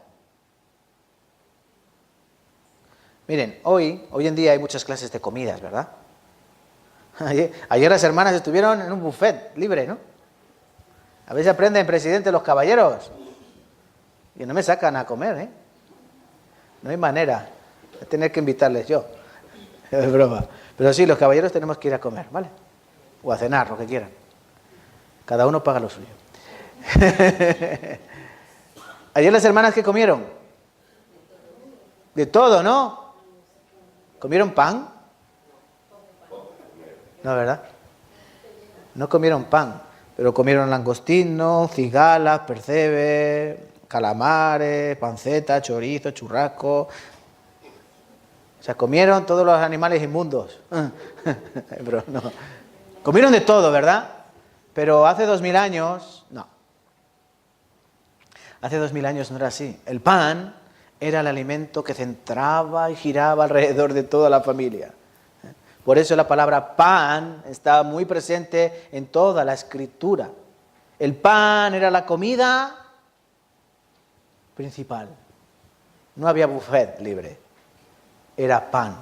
Miren, hoy en día hay muchas clases de comidas, ¿verdad? Ayer las hermanas estuvieron en un buffet libre, ¿no? A ver si aprenden, presidente, los caballeros. Y no me sacan a comer, ¿eh? No hay manera. Voy a tener que invitarles yo. Es broma. Pero sí, los caballeros tenemos que ir a comer, ¿vale? O a cenar, lo que quieran. Cada uno paga lo suyo. Ayer las hermanas, ¿qué comieron? De todo, ¿no? ¿Comieron pan? No, ¿verdad? No comieron pan, pero comieron langostino, cigalas, percebes, calamares, panceta, chorizo, churrasco. O sea, comieron todos los animales inmundos. Pero no. Comieron de todo, ¿verdad? Pero hace 2000 años, no. Hace 2000 años no era así. El pan era el alimento que centraba y giraba alrededor de toda la familia. Por eso la palabra pan está muy presente en toda la Escritura. El pan era la comida principal. No había buffet libre. Era pan.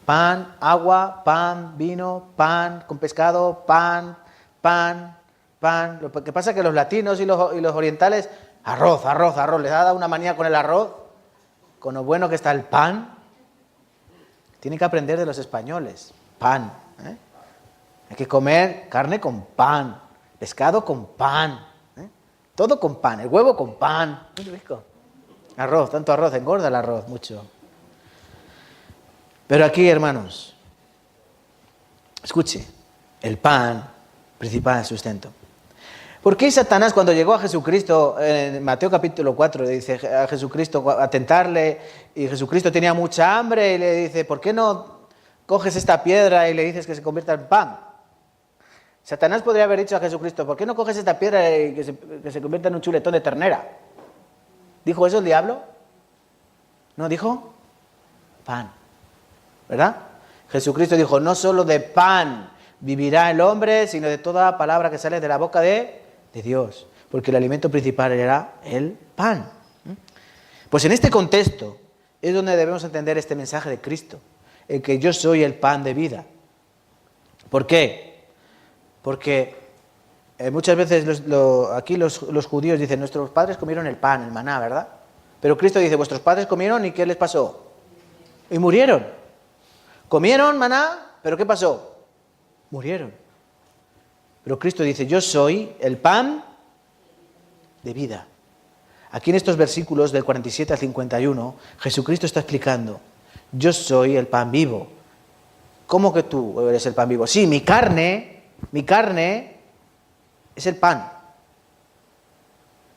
Pan, agua, pan, vino, pan con pescado, pan. Lo que pasa es que los latinos y los orientales, arroz. Les ha dado una manía con el arroz, con lo bueno que está el pan. Tienen que aprender de los españoles. Pan. Hay que comer carne con pan, pescado con pan, todo con pan, el huevo con pan. Muy rico. Arroz, tanto arroz, engorda el arroz mucho. Pero aquí, hermanos, escuche, el pan, principal sustento. ¿Por qué Satanás, cuando llegó a Jesucristo, en Mateo capítulo 4, le dice a Jesucristo a tentarle, y Jesucristo tenía mucha hambre, y le dice, ¿por qué no coges esta piedra y le dices que se convierta en pan? Satanás podría haber dicho a Jesucristo, ¿por qué no coges esta piedra y que se convierta en un chuletón de ternera? ¿Dijo eso el diablo? ¿No dijo? Pan. ¿Verdad? Jesucristo dijo, no solo de pan vivirá el hombre, sino de toda palabra que sale de la boca de Dios. Porque el alimento principal era el pan. Pues en este contexto es donde debemos entender este mensaje de Cristo, el que yo soy el pan de vida. ¿Por qué? Porque muchas veces aquí los judíos dicen, nuestros padres comieron el pan, el maná, ¿verdad? Pero Cristo dice, vuestros padres comieron y ¿qué les pasó? Y murieron. Comieron maná, pero ¿qué pasó? Murieron. Pero Cristo dice, yo soy el pan de vida. Aquí en estos versículos del 47 al 51, Jesucristo está explicando, yo soy el pan vivo. ¿Cómo que tú eres el pan vivo? Sí, mi carne es el pan.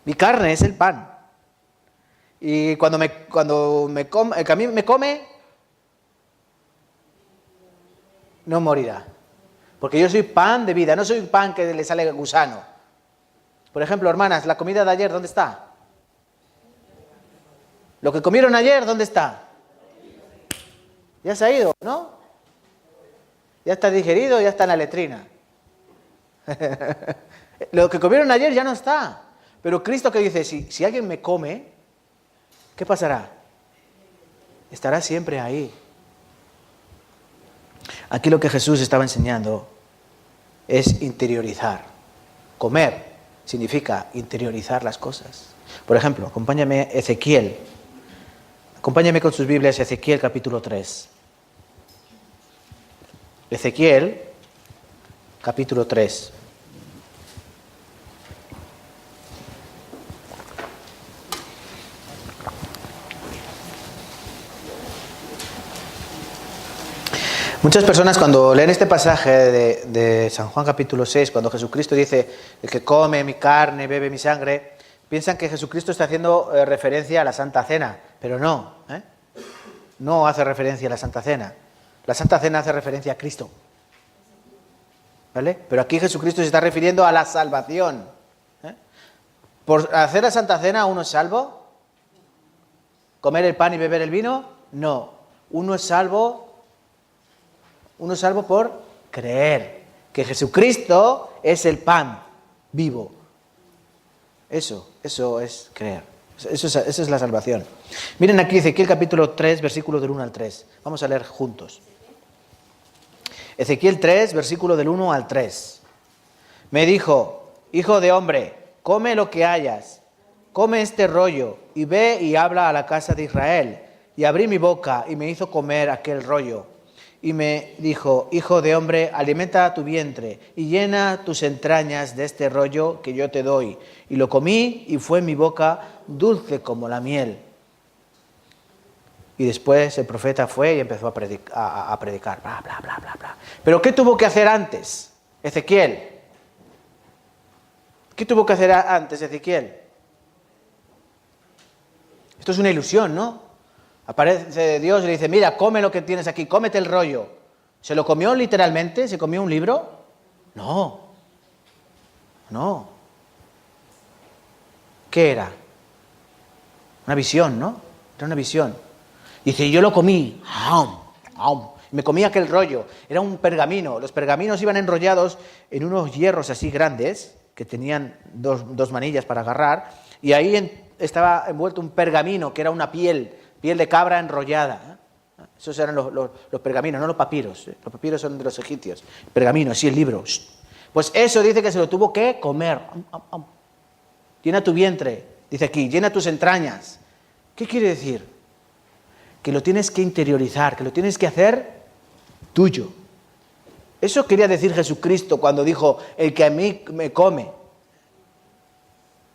Mi carne es el pan. Y cuando a mí me come, no morirá. Porque yo soy pan de vida, no soy pan que le sale gusano. Por ejemplo, hermanas, la comida de ayer, ¿dónde está? Lo que comieron ayer, ¿dónde está? Ya se ha ido, ¿no? Ya está digerido, ya está en la letrina. Lo que comieron ayer ya no está. Pero Cristo que dice, si alguien me come, ¿qué pasará? Estará siempre ahí. Aquí lo que Jesús estaba enseñando es interiorizar. Comer significa interiorizar las cosas. Por ejemplo, acompáñame con sus Biblias, Ezequiel capítulo 3. Ezequiel capítulo 3. Muchas personas cuando leen este pasaje de San Juan capítulo 6, cuando Jesucristo dice, el que come mi carne, bebe mi sangre, piensan que Jesucristo está haciendo referencia a la Santa Cena, pero no, no hace referencia a la Santa Cena. La Santa Cena hace referencia a Cristo, ¿vale? Pero aquí Jesucristo se está refiriendo a la salvación. ¿Por hacer la Santa Cena uno es salvo? ¿Comer el pan y beber el vino? No, uno es salvo por creer que Jesucristo es el pan vivo. Eso es creer. Esa es la salvación. Miren aquí Ezequiel capítulo 3, versículo del 1 al 3. Vamos a leer juntos. Ezequiel 3, versículo del 1 al 3. Me dijo, hijo de hombre, come lo que hayas, come este rollo, y ve y habla a la casa de Israel. Y abrí mi boca, y me hizo comer aquel rollo. Y me dijo, hijo de hombre, alimenta tu vientre, y llena tus entrañas de este rollo que yo te doy. Y lo comí, y fue en mi boca dulce como la miel. Y después el profeta fue y empezó a predicar, bla, bla, bla, bla, bla. ¿Pero qué tuvo que hacer antes Ezequiel? ¿Qué tuvo que hacer antes Ezequiel? Esto es una ilusión, ¿no? Aparece Dios y le dice, mira, come lo que tienes aquí, cómete el rollo. ¿Se lo comió literalmente? ¿Se comió un libro? No. No. ¿Qué era? Una visión, ¿no? Era una visión. Dice, yo lo comí. Me comí aquel rollo. Era un pergamino. Los pergaminos iban enrollados en unos hierros así grandes, que tenían dos manillas para agarrar, y ahí estaba envuelto un pergamino, que era una piel de cabra enrollada. Esos eran los pergaminos, no los papiros. Los papiros son de los egipcios. Pergamino, así el libro. Pues eso dice que se lo tuvo que comer. Llena tu vientre, dice aquí, llena tus entrañas. ¿Qué quiere decir? Que lo tienes que interiorizar, que lo tienes que hacer tuyo. Eso quería decir Jesucristo cuando dijo, el que a mí me come.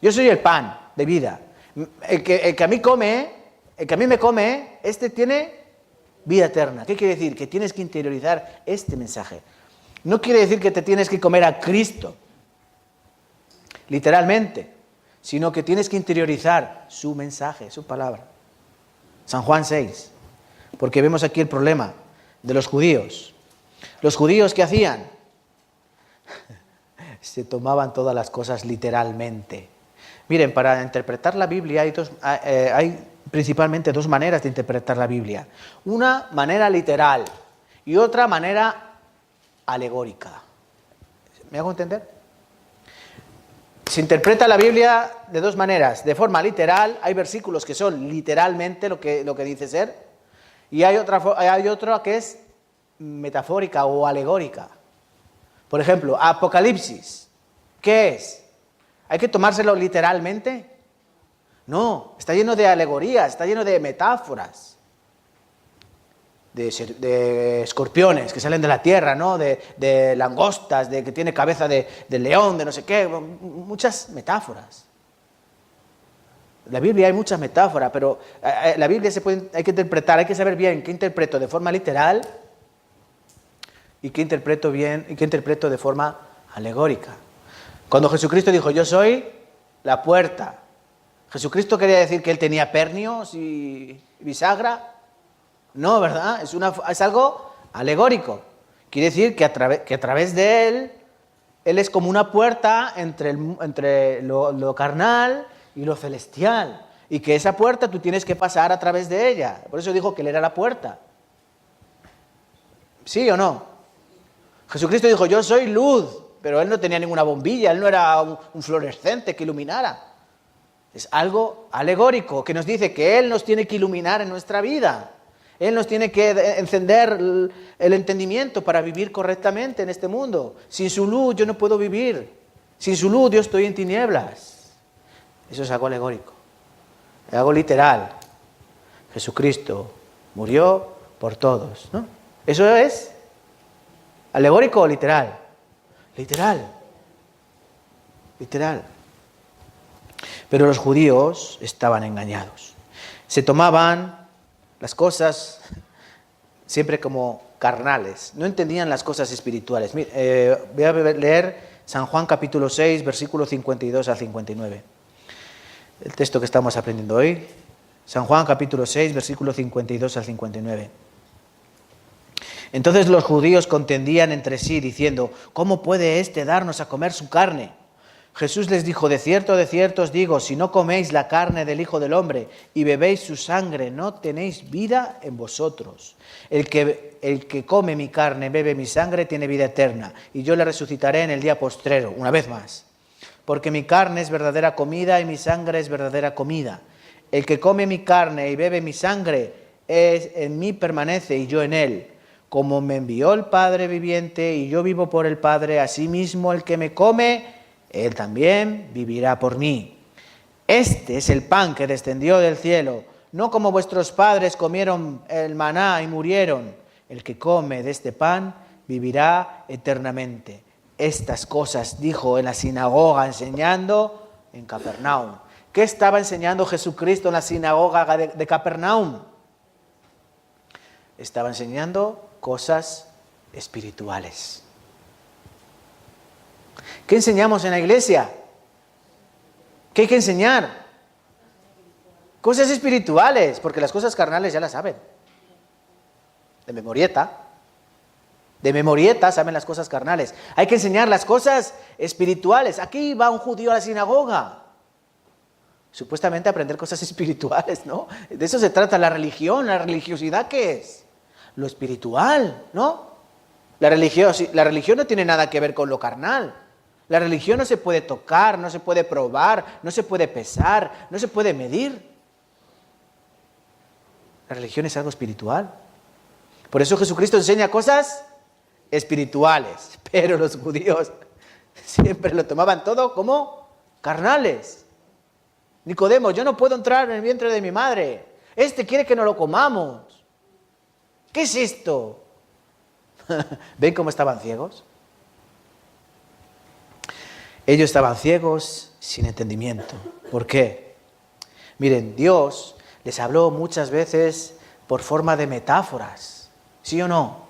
Yo soy el pan de vida. El que a mí me come, este tiene vida eterna. ¿Qué quiere decir? Que tienes que interiorizar este mensaje. No quiere decir que te tienes que comer a Cristo, literalmente, sino que tienes que interiorizar su mensaje, su palabra. San Juan 6, porque vemos aquí el problema de los judíos. Los judíos, ¿qué hacían? Se tomaban todas las cosas literalmente. Miren, para interpretar la Biblia hay principalmente dos maneras de interpretar la Biblia. Una manera literal y otra manera alegórica. ¿Me hago entender? Se interpreta la Biblia de dos maneras. De forma literal, hay versículos que son literalmente lo que dice ser, y hay otra que es metafórica o alegórica. Por ejemplo, Apocalipsis. ¿Qué es? ¿Hay que tomárselo literalmente? No, está lleno de alegorías, está lleno de metáforas. De escorpiones que salen de la tierra, ¿no? De langostas, de que tiene cabeza de león, de no sé qué, muchas metáforas. En la Biblia hay muchas metáforas, pero la Biblia hay que interpretar, hay que saber bien qué interpreto de forma literal y qué interpreto de forma alegórica. Cuando Jesucristo dijo, yo soy la puerta, ¿Jesucristo quería decir que él tenía pernios y bisagra? No, ¿verdad? Es algo alegórico. Quiere decir que a través de él es como una puerta entre lo carnal y lo celestial. Y que esa puerta tú tienes que pasar a través de ella. Por eso dijo que él era la puerta. ¿Sí o no? Jesucristo dijo, yo soy luz, pero él no tenía ninguna bombilla, él no era un fluorescente que iluminara. Es algo alegórico que nos dice que él nos tiene que iluminar en nuestra vida. Él nos tiene que encender el entendimiento para vivir correctamente en este mundo. Sin su luz yo no puedo vivir. Sin su luz yo estoy en tinieblas. Eso es algo alegórico. Es algo literal. Jesucristo murió por todos, ¿no? ¿Eso es alegórico o literal? Literal. Literal. Pero los judíos estaban engañados. Se tomaban las cosas siempre como carnales. No entendían las cosas espirituales. Voy a leer San Juan capítulo 6, versículos 52 al 59. El texto que estamos aprendiendo hoy. San Juan capítulo 6, versículos 52 al 59. Entonces los judíos contendían entre sí, diciendo, ¿cómo puede éste darnos a comer su carne? Jesús les dijo, de cierto os digo, si no coméis la carne del Hijo del Hombre y bebéis su sangre, no tenéis vida en vosotros. El que come mi carne, bebe mi sangre, tiene vida eterna, y yo le resucitaré en el día postrero, una vez más. Porque mi carne es verdadera comida y mi sangre es verdadera comida. El que come mi carne y bebe mi sangre, en mí permanece y yo en él. Como me envió el Padre viviente y yo vivo por el Padre, asimismo el que me come Él también vivirá por mí. Este es el pan que descendió del cielo, no como vuestros padres comieron el maná y murieron. El que come de este pan vivirá eternamente. Estas cosas dijo en la sinagoga enseñando en Capernaum. ¿Qué estaba enseñando Jesucristo en la sinagoga de Capernaum? Estaba enseñando cosas espirituales. ¿Qué enseñamos en la iglesia? ¿Qué hay que enseñar? Cosas espirituales, porque las cosas carnales ya las saben. De memorieta saben las cosas carnales. Hay que enseñar las cosas espirituales. Aquí va un judío a la sinagoga. Supuestamente a aprender cosas espirituales, ¿no? De eso se trata la religión. ¿La religiosidad qué es? Lo espiritual, ¿no? La religión no tiene nada que ver con lo carnal. La religión no se puede tocar, no se puede probar, no se puede pesar, no se puede medir. La religión es algo espiritual. Por eso Jesucristo enseña cosas espirituales, pero los judíos siempre lo tomaban todo como carnales. Nicodemo, yo no puedo entrar en el vientre de mi madre. Este quiere que no lo comamos. ¿Qué es esto? ¿Ven cómo estaban ciegos? Ellos estaban ciegos sin entendimiento. ¿Por qué? Miren, Dios les habló muchas veces por forma de metáforas. ¿Sí o no?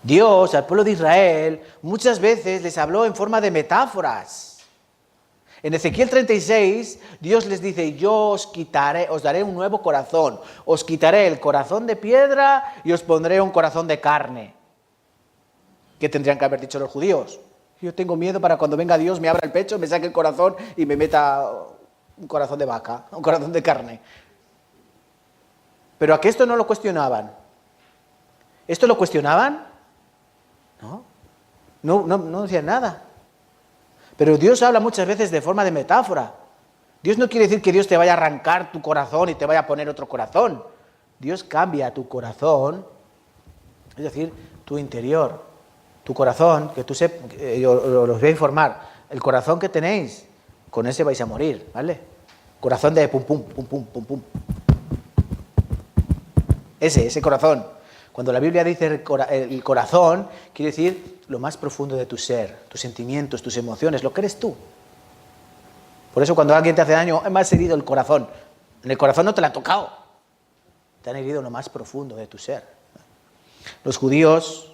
Dios al pueblo de Israel muchas veces les habló en forma de metáforas. En Ezequiel 36, Dios les dice, yo os daré un nuevo corazón. Os quitaré el corazón de piedra y os pondré un corazón de carne. ¿Qué tendrían que haber dicho los judíos? Yo tengo miedo para cuando venga Dios, me abra el pecho, me saque el corazón y me meta un corazón de vaca, un corazón de carne. Pero ¿a qué esto no lo cuestionaban? ¿Esto lo cuestionaban? No decían nada. Pero Dios habla muchas veces de forma de metáfora. Dios no quiere decir que Dios te vaya a arrancar tu corazón y te vaya a poner otro corazón. Dios cambia tu corazón, es decir, tu interior. Tu corazón, que yo os voy a informar, el corazón que tenéis, con ese vais a morir, ¿vale? Corazón de pum, pum, pum, pum, pum, pum. Ese corazón. Cuando la Biblia dice el corazón, quiere decir lo más profundo de tu ser, tus sentimientos, tus emociones, lo que eres tú. Por eso cuando alguien te hace daño, me has herido el corazón. En el corazón no te lo han tocado. Te han herido lo más profundo de tu ser. Los judíos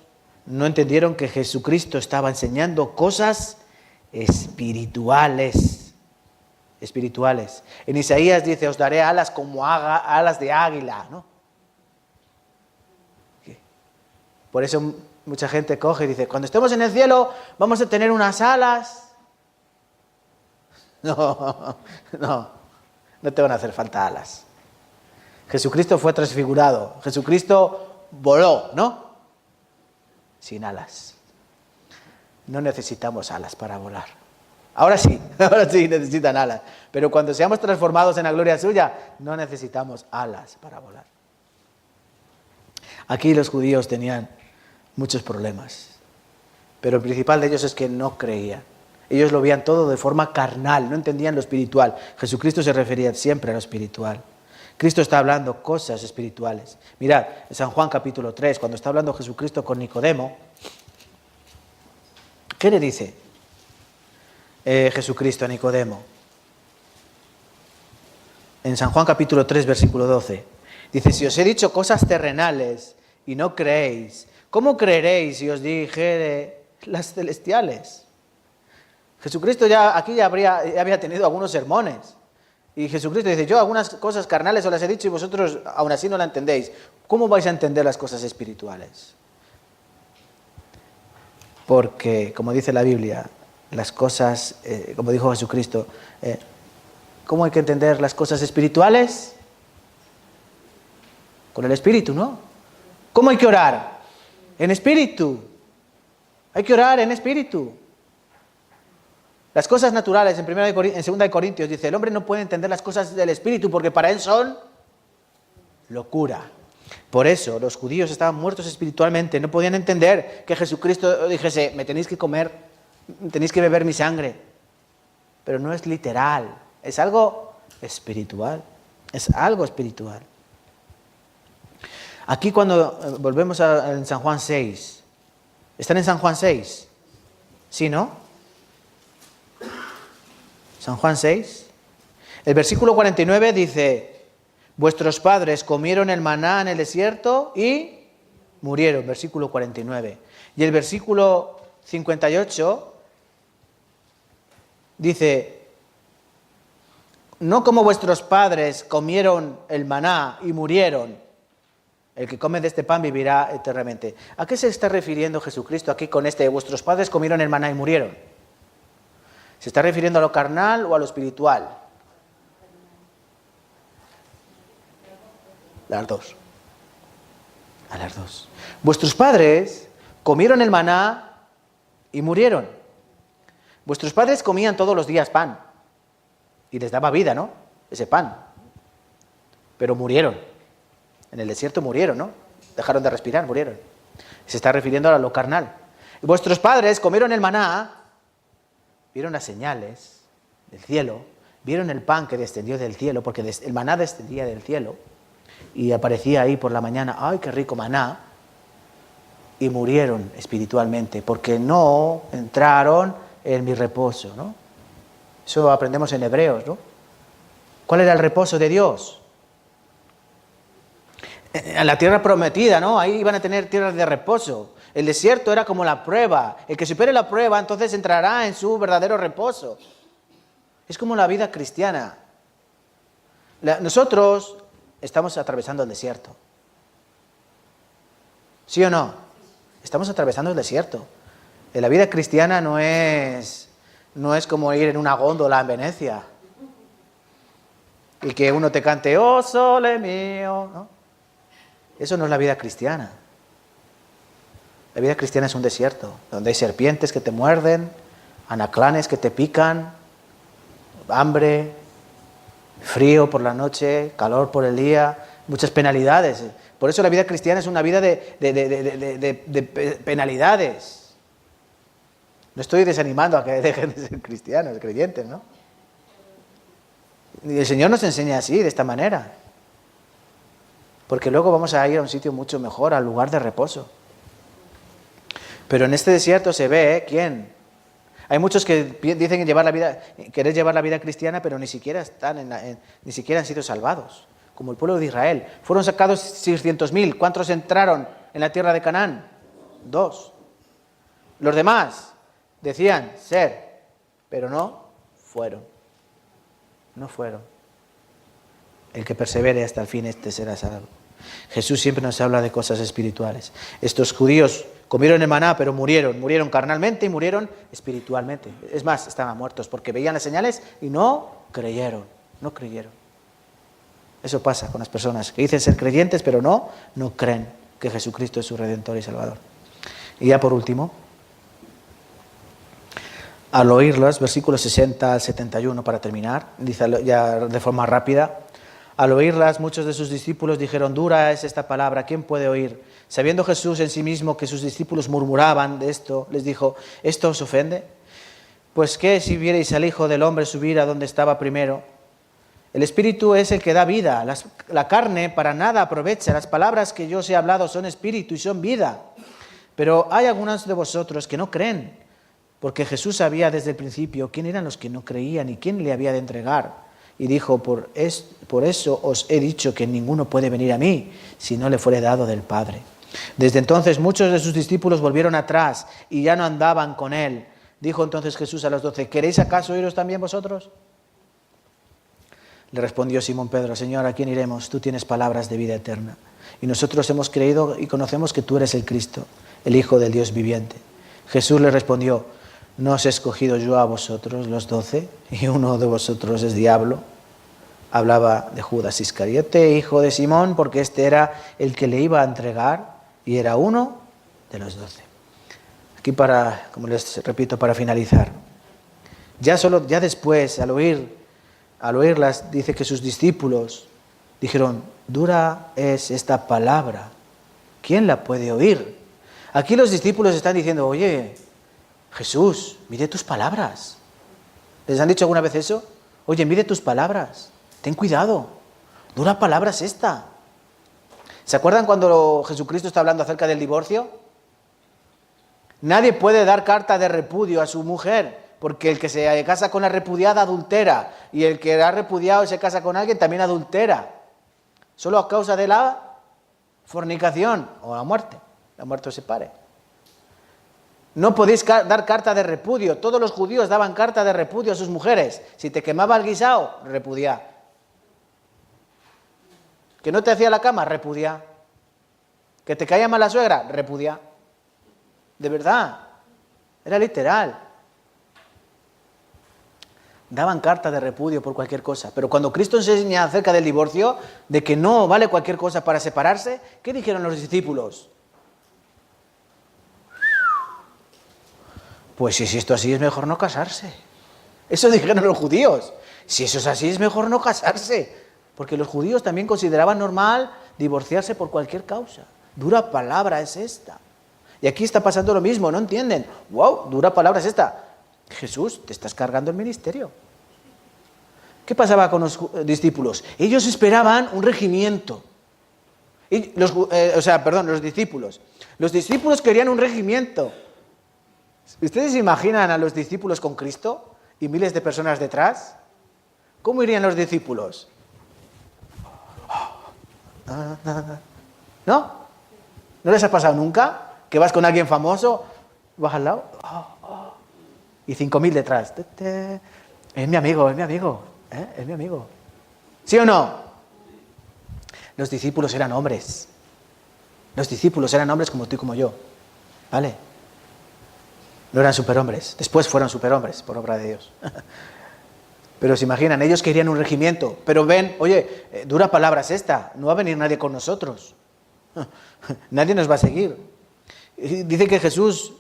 no entendieron que Jesucristo estaba enseñando cosas espirituales. Espirituales. En Isaías dice, os daré alas como alas de águila, ¿no? Por eso mucha gente coge y dice, cuando estemos en el cielo vamos a tener unas alas. No te van a hacer falta alas. Jesucristo fue transfigurado, Jesucristo voló, ¿no? Sin alas. No necesitamos alas para volar. Ahora sí necesitan alas. Pero cuando seamos transformados en la gloria suya, no necesitamos alas para volar. Aquí los judíos tenían muchos problemas. Pero el principal de ellos es que no creían. Ellos lo veían todo de forma carnal, no entendían lo espiritual. Jesucristo se refería siempre a lo espiritual. Cristo está hablando cosas espirituales. Mirad, en San Juan capítulo 3, cuando está hablando Jesucristo con Nicodemo, ¿qué le dice Jesucristo a Nicodemo? En San Juan capítulo 3, versículo 12, dice, si os he dicho cosas terrenales y no creéis, ¿cómo creeréis si os dijere las celestiales? Jesucristo aquí ya había tenido algunos sermones. Y Jesucristo dice, yo algunas cosas carnales os las he dicho y vosotros aún así no la entendéis. ¿Cómo vais a entender las cosas espirituales? Porque, como dice la Biblia, las cosas, como dijo Jesucristo, ¿cómo hay que entender las cosas espirituales? Con el espíritu, ¿no? ¿Cómo hay que orar? En espíritu. Hay que orar en espíritu. Las cosas naturales, en 2 de Corintios dice, el hombre no puede entender las cosas del espíritu porque para él son locura. Por eso los judíos estaban muertos espiritualmente, no podían entender que Jesucristo dijese, me tenéis que comer, tenéis que beber mi sangre. pero no es literal, es algo espiritual, es algo espiritual. Aquí cuando volvemos en San Juan 6, ¿están en San Juan 6? ¿Sí, no? San Juan 6. El versículo 49 dice, vuestros padres comieron el maná en el desierto y murieron, versículo 49. Y el versículo 58 dice, no como vuestros padres comieron el maná y murieron, el que come de este pan vivirá eternamente. ¿A qué se está refiriendo Jesucristo aquí con vuestros padres comieron el maná y murieron? ¿Se está refiriendo a lo carnal o a lo espiritual? Las dos. A las dos. Vuestros padres comieron el maná y murieron. Vuestros padres comían todos los días pan y les daba vida, ¿no? Ese pan. Pero murieron. En el desierto murieron, ¿no? Dejaron de respirar, murieron. Se está refiriendo a lo carnal. Y vuestros padres comieron el maná, vieron las señales del cielo, vieron el pan que descendió del cielo, porque el maná descendía del cielo y aparecía ahí por la mañana, ¡ay, qué rico maná! Y murieron espiritualmente, porque no entraron en mi reposo, ¿no? Eso aprendemos en Hebreos, ¿no? ¿Cuál era el reposo de Dios? En la tierra prometida, ¿no? Ahí iban a tener tierras de reposo. El desierto era como la prueba. El que supere la prueba, entonces entrará en su verdadero reposo. Es como la vida cristiana. Nosotros estamos atravesando el desierto. ¿Sí o no? Estamos atravesando el desierto. La vida cristiana no es como ir en una góndola en Venecia y que uno te cante, oh sole mío, ¿no? Eso no es la vida cristiana. La vida cristiana es un desierto, donde hay serpientes que te muerden, anaclanes que te pican, hambre, frío por la noche, calor por el día, muchas penalidades. Por eso la vida cristiana es una vida de penalidades. No estoy desanimando a que dejen de ser cristianos, creyentes, ¿no? Y el Señor nos enseña así, de esta manera. Porque luego vamos a ir a un sitio mucho mejor, al lugar de reposo. Pero en este desierto se ve, ¿quién? Hay muchos que dicen querer llevar la vida cristiana, pero ni siquiera ni siquiera han sido salvados. Como el pueblo de Israel. Fueron sacados 600.000. ¿Cuántos entraron en la tierra de Canaán? 2. Los demás decían ser, pero no fueron. No fueron. El que persevere hasta el fin, este será salvo. Jesús siempre nos habla de cosas espirituales. Estos judíos comieron el maná, pero murieron carnalmente y murieron espiritualmente. Es más, estaban muertos porque veían las señales y no creyeron. Eso pasa con las personas que dicen ser creyentes, pero no creen que Jesucristo es su Redentor y Salvador. Y ya por último, al oírlas, versículos 60 al 71 para terminar, dice ya de forma rápida, al oírlas muchos de sus discípulos dijeron, dura es esta palabra, ¿quién puede oír? Sabiendo Jesús en sí mismo que sus discípulos murmuraban de esto, les dijo, ¿esto os ofende? Pues qué si vierais al Hijo del Hombre subir a donde estaba primero. El Espíritu es el que da vida, la carne para nada aprovecha, las palabras que yo os he hablado son espíritu y son vida. Pero hay algunos de vosotros que no creen, porque Jesús sabía desde el principio quién eran los que no creían y quién le había de entregar. Y dijo, por eso os he dicho que ninguno puede venir a mí si no le fuere dado del Padre. Desde entonces muchos de sus discípulos volvieron atrás y ya no andaban con él. Dijo entonces Jesús a los 12, ¿queréis acaso iros también vosotros? Le respondió Simón Pedro, Señor, ¿a quién iremos? Tú tienes palabras de vida eterna. Y nosotros hemos creído y conocemos que tú eres el Cristo, el Hijo del Dios viviente. Jesús le respondió, ¿no os he escogido yo a vosotros, los 12, y uno de vosotros es diablo? Hablaba de Judas Iscariote, hijo de Simón, porque este era el que le iba a entregar y era uno de los 12. Aquí como les repito, para finalizar. Ya después, al oírlas, dice que sus discípulos dijeron, dura es esta palabra, ¿quién la puede oír? Aquí los discípulos están diciendo, oye, Jesús, mire tus palabras. ¿Les han dicho alguna vez eso? Oye, mide tus palabras, ten cuidado, dura palabra es esta. ¿Se acuerdan cuando Jesucristo está hablando acerca del divorcio? Nadie puede dar carta de repudio a su mujer, porque el que se casa con la repudiada adultera, y el que ha repudiado y se casa con alguien también adultera. Solo a causa de la fornicación o la muerte os separe. No podéis dar carta de repudio. Todos los judíos daban carta de repudio a sus mujeres. Si te quemaba el guisado, repudia. Que no te hacía la cama, repudia. Que te caía mal la suegra, repudia. De verdad, era literal. Daban carta de repudio por cualquier cosa. Pero cuando Cristo enseña acerca del divorcio, de que no vale cualquier cosa para separarse, ¿qué dijeron los discípulos? Pues si esto así es mejor no casarse. Eso dijeron los judíos. Si eso es así es mejor no casarse. Porque los judíos también consideraban normal divorciarse por cualquier causa. Dura palabra es esta. Y aquí está pasando lo mismo, ¿no entienden? ¡Wow! Dura palabra es esta. Jesús, te estás cargando el ministerio. ¿Qué pasaba con los discípulos? Ellos esperaban un regimiento. Los discípulos. Los discípulos querían un regimiento. ¿Ustedes se imaginan a los discípulos con Cristo y miles de personas detrás? ¿Cómo irían los discípulos? ¿No? ¿No les ha pasado nunca? Que vas con alguien famoso, vas al lado, y 5.000 detrás. Es mi amigo, es mi amigo, es mi amigo. ¿Sí o no? Los discípulos eran hombres. Los discípulos eran hombres como tú y como yo. ¿Vale? No eran superhombres. Después fueron superhombres, por obra de Dios. Pero se imaginan, ellos querían un regimiento. Pero ven, oye, dura palabra es esta. No va a venir nadie con nosotros. Nadie nos va a seguir. Dice que Jesús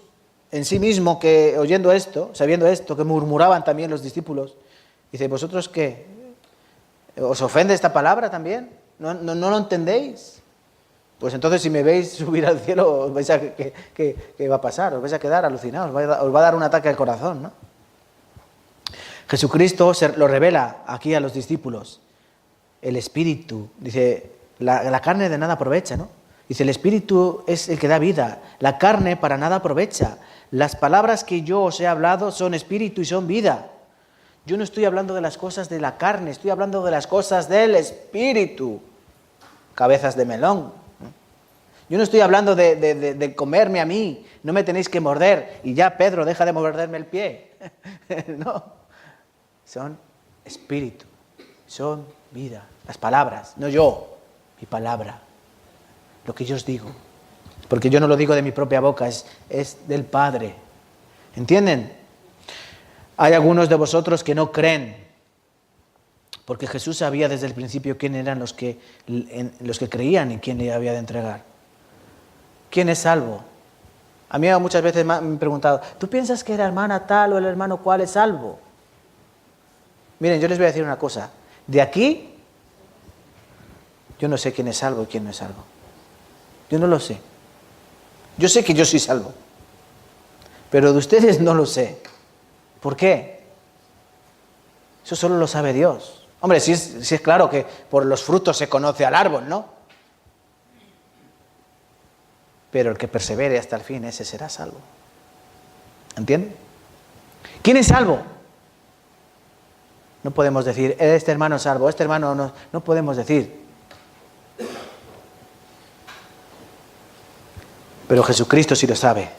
en sí mismo, que oyendo esto, sabiendo esto, que murmuraban también los discípulos, dice, ¿vosotros qué? ¿Os ofende esta palabra también? ¿No lo entendéis? Pues entonces si me veis subir al cielo, os vais a, ¿qué va a pasar? Os vais a quedar alucinados, os va a dar un ataque al corazón, ¿no? Jesucristo lo revela aquí a los discípulos. El Espíritu, dice, la carne de nada aprovecha, ¿no? Dice, el Espíritu es el que da vida, la carne para nada aprovecha. Las palabras que yo os he hablado son Espíritu y son vida. Yo no estoy hablando de las cosas de la carne, estoy hablando de las cosas del Espíritu. Cabezas de melón. Yo no estoy hablando de comerme a mí, no me tenéis que morder. Y ya, Pedro, deja de morderme el pie. No, son Espíritu, son vida. Las palabras, no yo, mi palabra. Lo que yo os digo, porque yo no lo digo de mi propia boca, es del Padre. ¿Entienden? Hay algunos de vosotros que no creen, porque Jesús sabía desde el principio quién eran los que creían en quién le había de entregar. ¿Quién es salvo? A mí muchas veces me han preguntado, ¿tú piensas que la hermana tal o el hermano cual es salvo? Miren, yo les voy a decir una cosa. De aquí, yo no sé quién es salvo y quién no es salvo. Yo no lo sé. Yo sé que yo soy salvo. Pero de ustedes no lo sé. ¿Por qué? Eso solo lo sabe Dios. Hombre, sí es claro que por los frutos se conoce al árbol, ¿no? Pero el que persevere hasta el fin, ese será salvo. ¿Entienden? ¿Quién es salvo? No podemos decir, este hermano es salvo, este hermano no. No podemos decir. Pero Jesucristo sí lo sabe.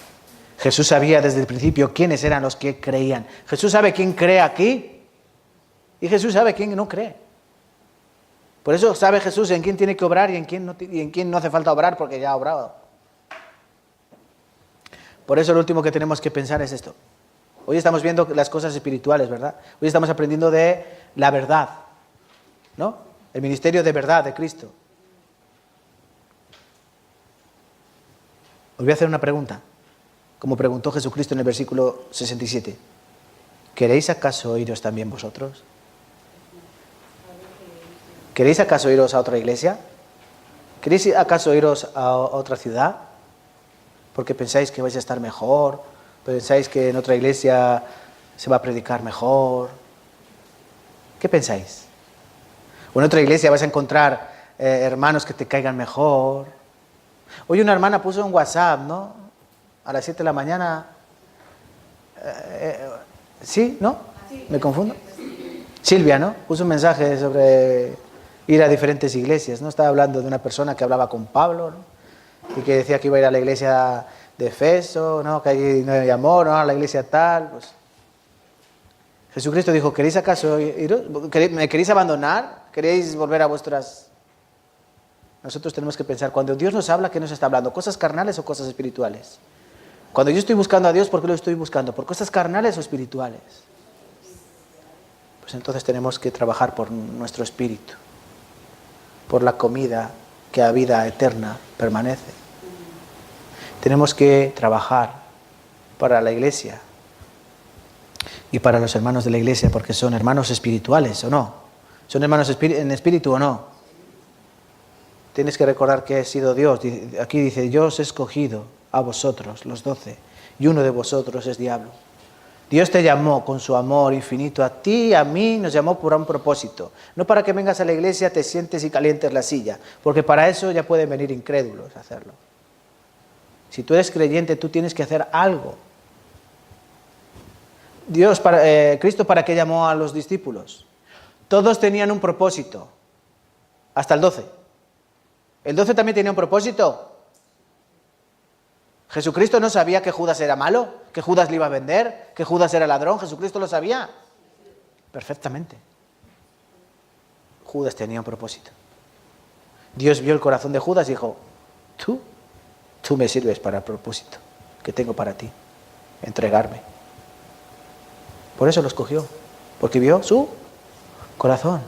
Jesús sabía desde el principio quiénes eran los que creían. Jesús sabe quién cree aquí y Jesús sabe quién no cree. Por eso sabe Jesús en quién tiene que obrar y en quién no hace falta obrar porque ya ha obrado. Por eso lo último que tenemos que pensar es esto. Hoy estamos viendo las cosas espirituales, ¿verdad? Hoy estamos aprendiendo de la verdad, ¿no? El ministerio de verdad de Cristo. Os voy a hacer una pregunta, como preguntó Jesucristo en el versículo 67. ¿Queréis acaso iros también vosotros? ¿Queréis acaso iros a otra iglesia? ¿Queréis acaso iros a otra ciudad? Porque pensáis que vais a estar mejor, pensáis que en otra iglesia se va a predicar mejor. ¿Qué pensáis? O en otra iglesia vas a encontrar hermanos que te caigan mejor. Hoy una hermana puso en WhatsApp, ¿no? A las 7 de la mañana. ¿Sí? ¿No? ¿Me confundo? Silvia, ¿no? Puso un mensaje sobre ir a diferentes iglesias, ¿no? Estaba hablando de una persona que hablaba con Pablo, ¿no? Y que decía que iba a ir a la iglesia de Efeso, ¿no? Que allí no hay amor, ¿no? A la iglesia tal, pues. Jesucristo dijo, ¿queréis acaso iros? ¿Me queréis abandonar? ¿Queréis volver a vuestras...? Nosotros tenemos que pensar, cuando Dios nos habla, ¿qué nos está hablando? ¿Cosas carnales o cosas espirituales? Cuando yo estoy buscando a Dios, ¿por qué lo estoy buscando? ¿Por cosas carnales o espirituales? Pues entonces tenemos que trabajar por nuestro espíritu, por la comida que a vida eterna permanece. Tenemos que trabajar para la iglesia y para los hermanos de la iglesia, porque son hermanos espirituales, ¿o no? ¿Son hermanos en espíritu o no? Tienes que recordar que ha sido Dios. Aquí dice, yo os he escogido a vosotros, los 12, y uno de vosotros es diablo. Dios te llamó con su amor infinito a ti y a mí, nos llamó por un propósito. No para que vengas a la iglesia, te sientes y calientes la silla, porque para eso ya pueden venir incrédulos a hacerlo. Si tú eres creyente, tú tienes que hacer algo. Cristo, ¿para qué llamó a los discípulos? Todos tenían un propósito, hasta el 12. ¿El 12 también tenía un propósito? ¿Jesucristo no sabía que Judas era malo? ¿Que Judas le iba a vender? ¿Que Judas era ladrón? ¿Jesucristo lo sabía? Perfectamente. Judas tenía un propósito. Dios vio el corazón de Judas y dijo, tú me sirves para el propósito que tengo para ti, entregarme. Por eso lo escogió, porque vio su corazón.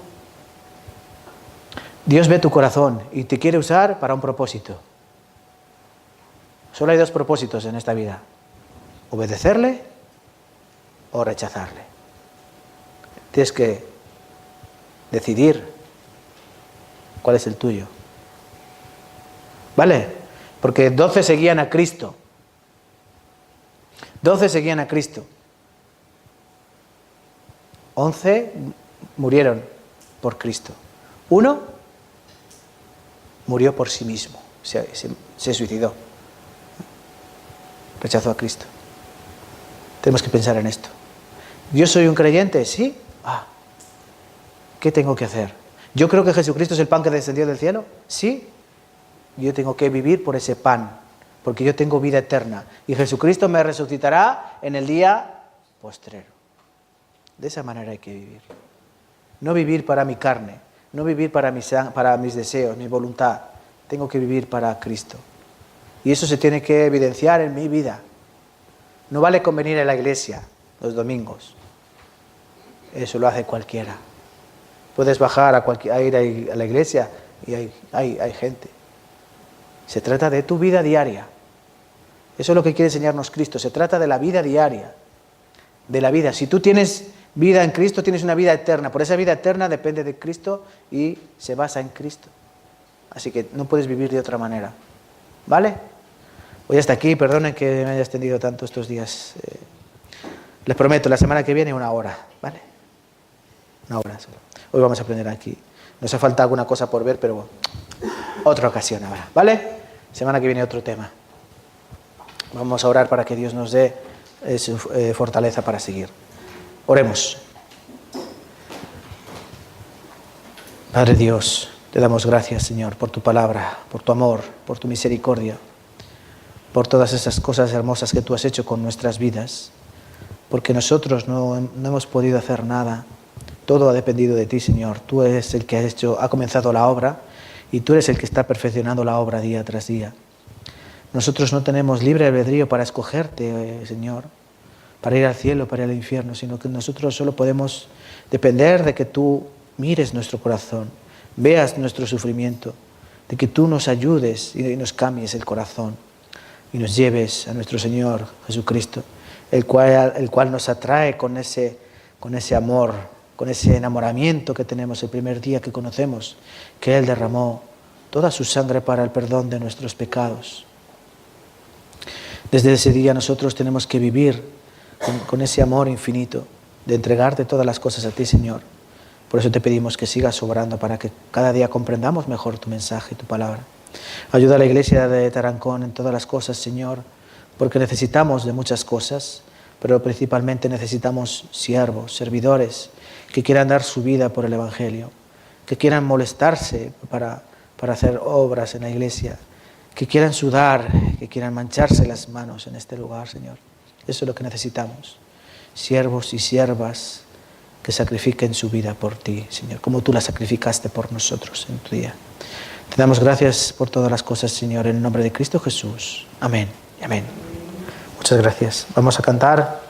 Dios ve tu corazón y te quiere usar para un propósito. Solo hay 2 propósitos en esta vida: obedecerle o rechazarle. Tienes que decidir cuál es el tuyo. ¿Vale? Porque 12 seguían a Cristo. 12 seguían a Cristo. 11 murieron por Cristo. 1 murió por sí mismo. Se suicidó. Rechazó a Cristo. Tenemos que pensar en esto. ¿Yo soy un creyente? Sí. ¿Qué tengo que hacer? ¿Yo creo que Jesucristo es el pan que descendió del cielo? Sí. Yo tengo que vivir por ese pan, porque yo tengo vida eterna. Y Jesucristo me resucitará en el día postrero. De esa manera hay que vivir. No vivir para mi carne, no vivir para mis deseos, mi voluntad. Tengo que vivir para Cristo. Y eso se tiene que evidenciar en mi vida. No vale con venir a la iglesia los domingos. Eso lo hace cualquiera. Puedes bajar a ir a la iglesia y hay gente. Se trata de tu vida diaria. Eso es lo que quiere enseñarnos Cristo. Se trata de la vida diaria. De la vida. Si tú tienes vida en Cristo, tienes una vida eterna. Por esa vida eterna depende de Cristo y se basa en Cristo. Así que no puedes vivir de otra manera. ¿Vale? Hoy hasta aquí, perdonen que me haya extendido tanto estos días. Les prometo, la semana que viene 1 hora, ¿vale? 1 hora solo. Hoy vamos a aprender aquí. Nos ha faltado alguna cosa por ver, pero bueno, otra ocasión ahora, ¿vale? Semana que viene otro tema. Vamos a orar para que Dios nos dé su fortaleza para seguir. Oremos. Padre Dios, te damos gracias, Señor, por tu palabra, por tu amor, por tu misericordia, por todas esas cosas hermosas que tú has hecho con nuestras vidas, porque nosotros no hemos podido hacer nada. Todo ha dependido de ti, Señor. Tú eres el que ha comenzado la obra y tú eres el que está perfeccionando la obra día tras día. Nosotros no tenemos libre albedrío para escogerte, Señor, para ir al cielo, para ir al infierno, sino que nosotros solo podemos depender de que tú mires nuestro corazón, veas nuestro sufrimiento, de que tú nos ayudes y nos cambies el corazón y nos lleves a nuestro Señor Jesucristo, el cual nos atrae con ese amor, con ese enamoramiento que tenemos el primer día que conocemos, que Él derramó toda su sangre para el perdón de nuestros pecados. Desde ese día nosotros tenemos que vivir con ese amor infinito de entregarte todas las cosas a ti, Señor. Por eso te pedimos que sigas obrando para que cada día comprendamos mejor tu mensaje y tu palabra. Ayuda a la iglesia de Tarancón en todas las cosas, Señor, porque necesitamos de muchas cosas, pero principalmente necesitamos siervos, servidores, que quieran dar su vida por el Evangelio, que quieran molestarse para hacer obras en la iglesia, que quieran sudar, que quieran mancharse las manos en este lugar, Señor. Eso es lo que necesitamos. Siervos y siervas que sacrifiquen su vida por ti, Señor, como tú la sacrificaste por nosotros en tu día. Te damos gracias por todas las cosas, Señor, en el nombre de Cristo Jesús. Amén y amén. Muchas gracias. Vamos a cantar.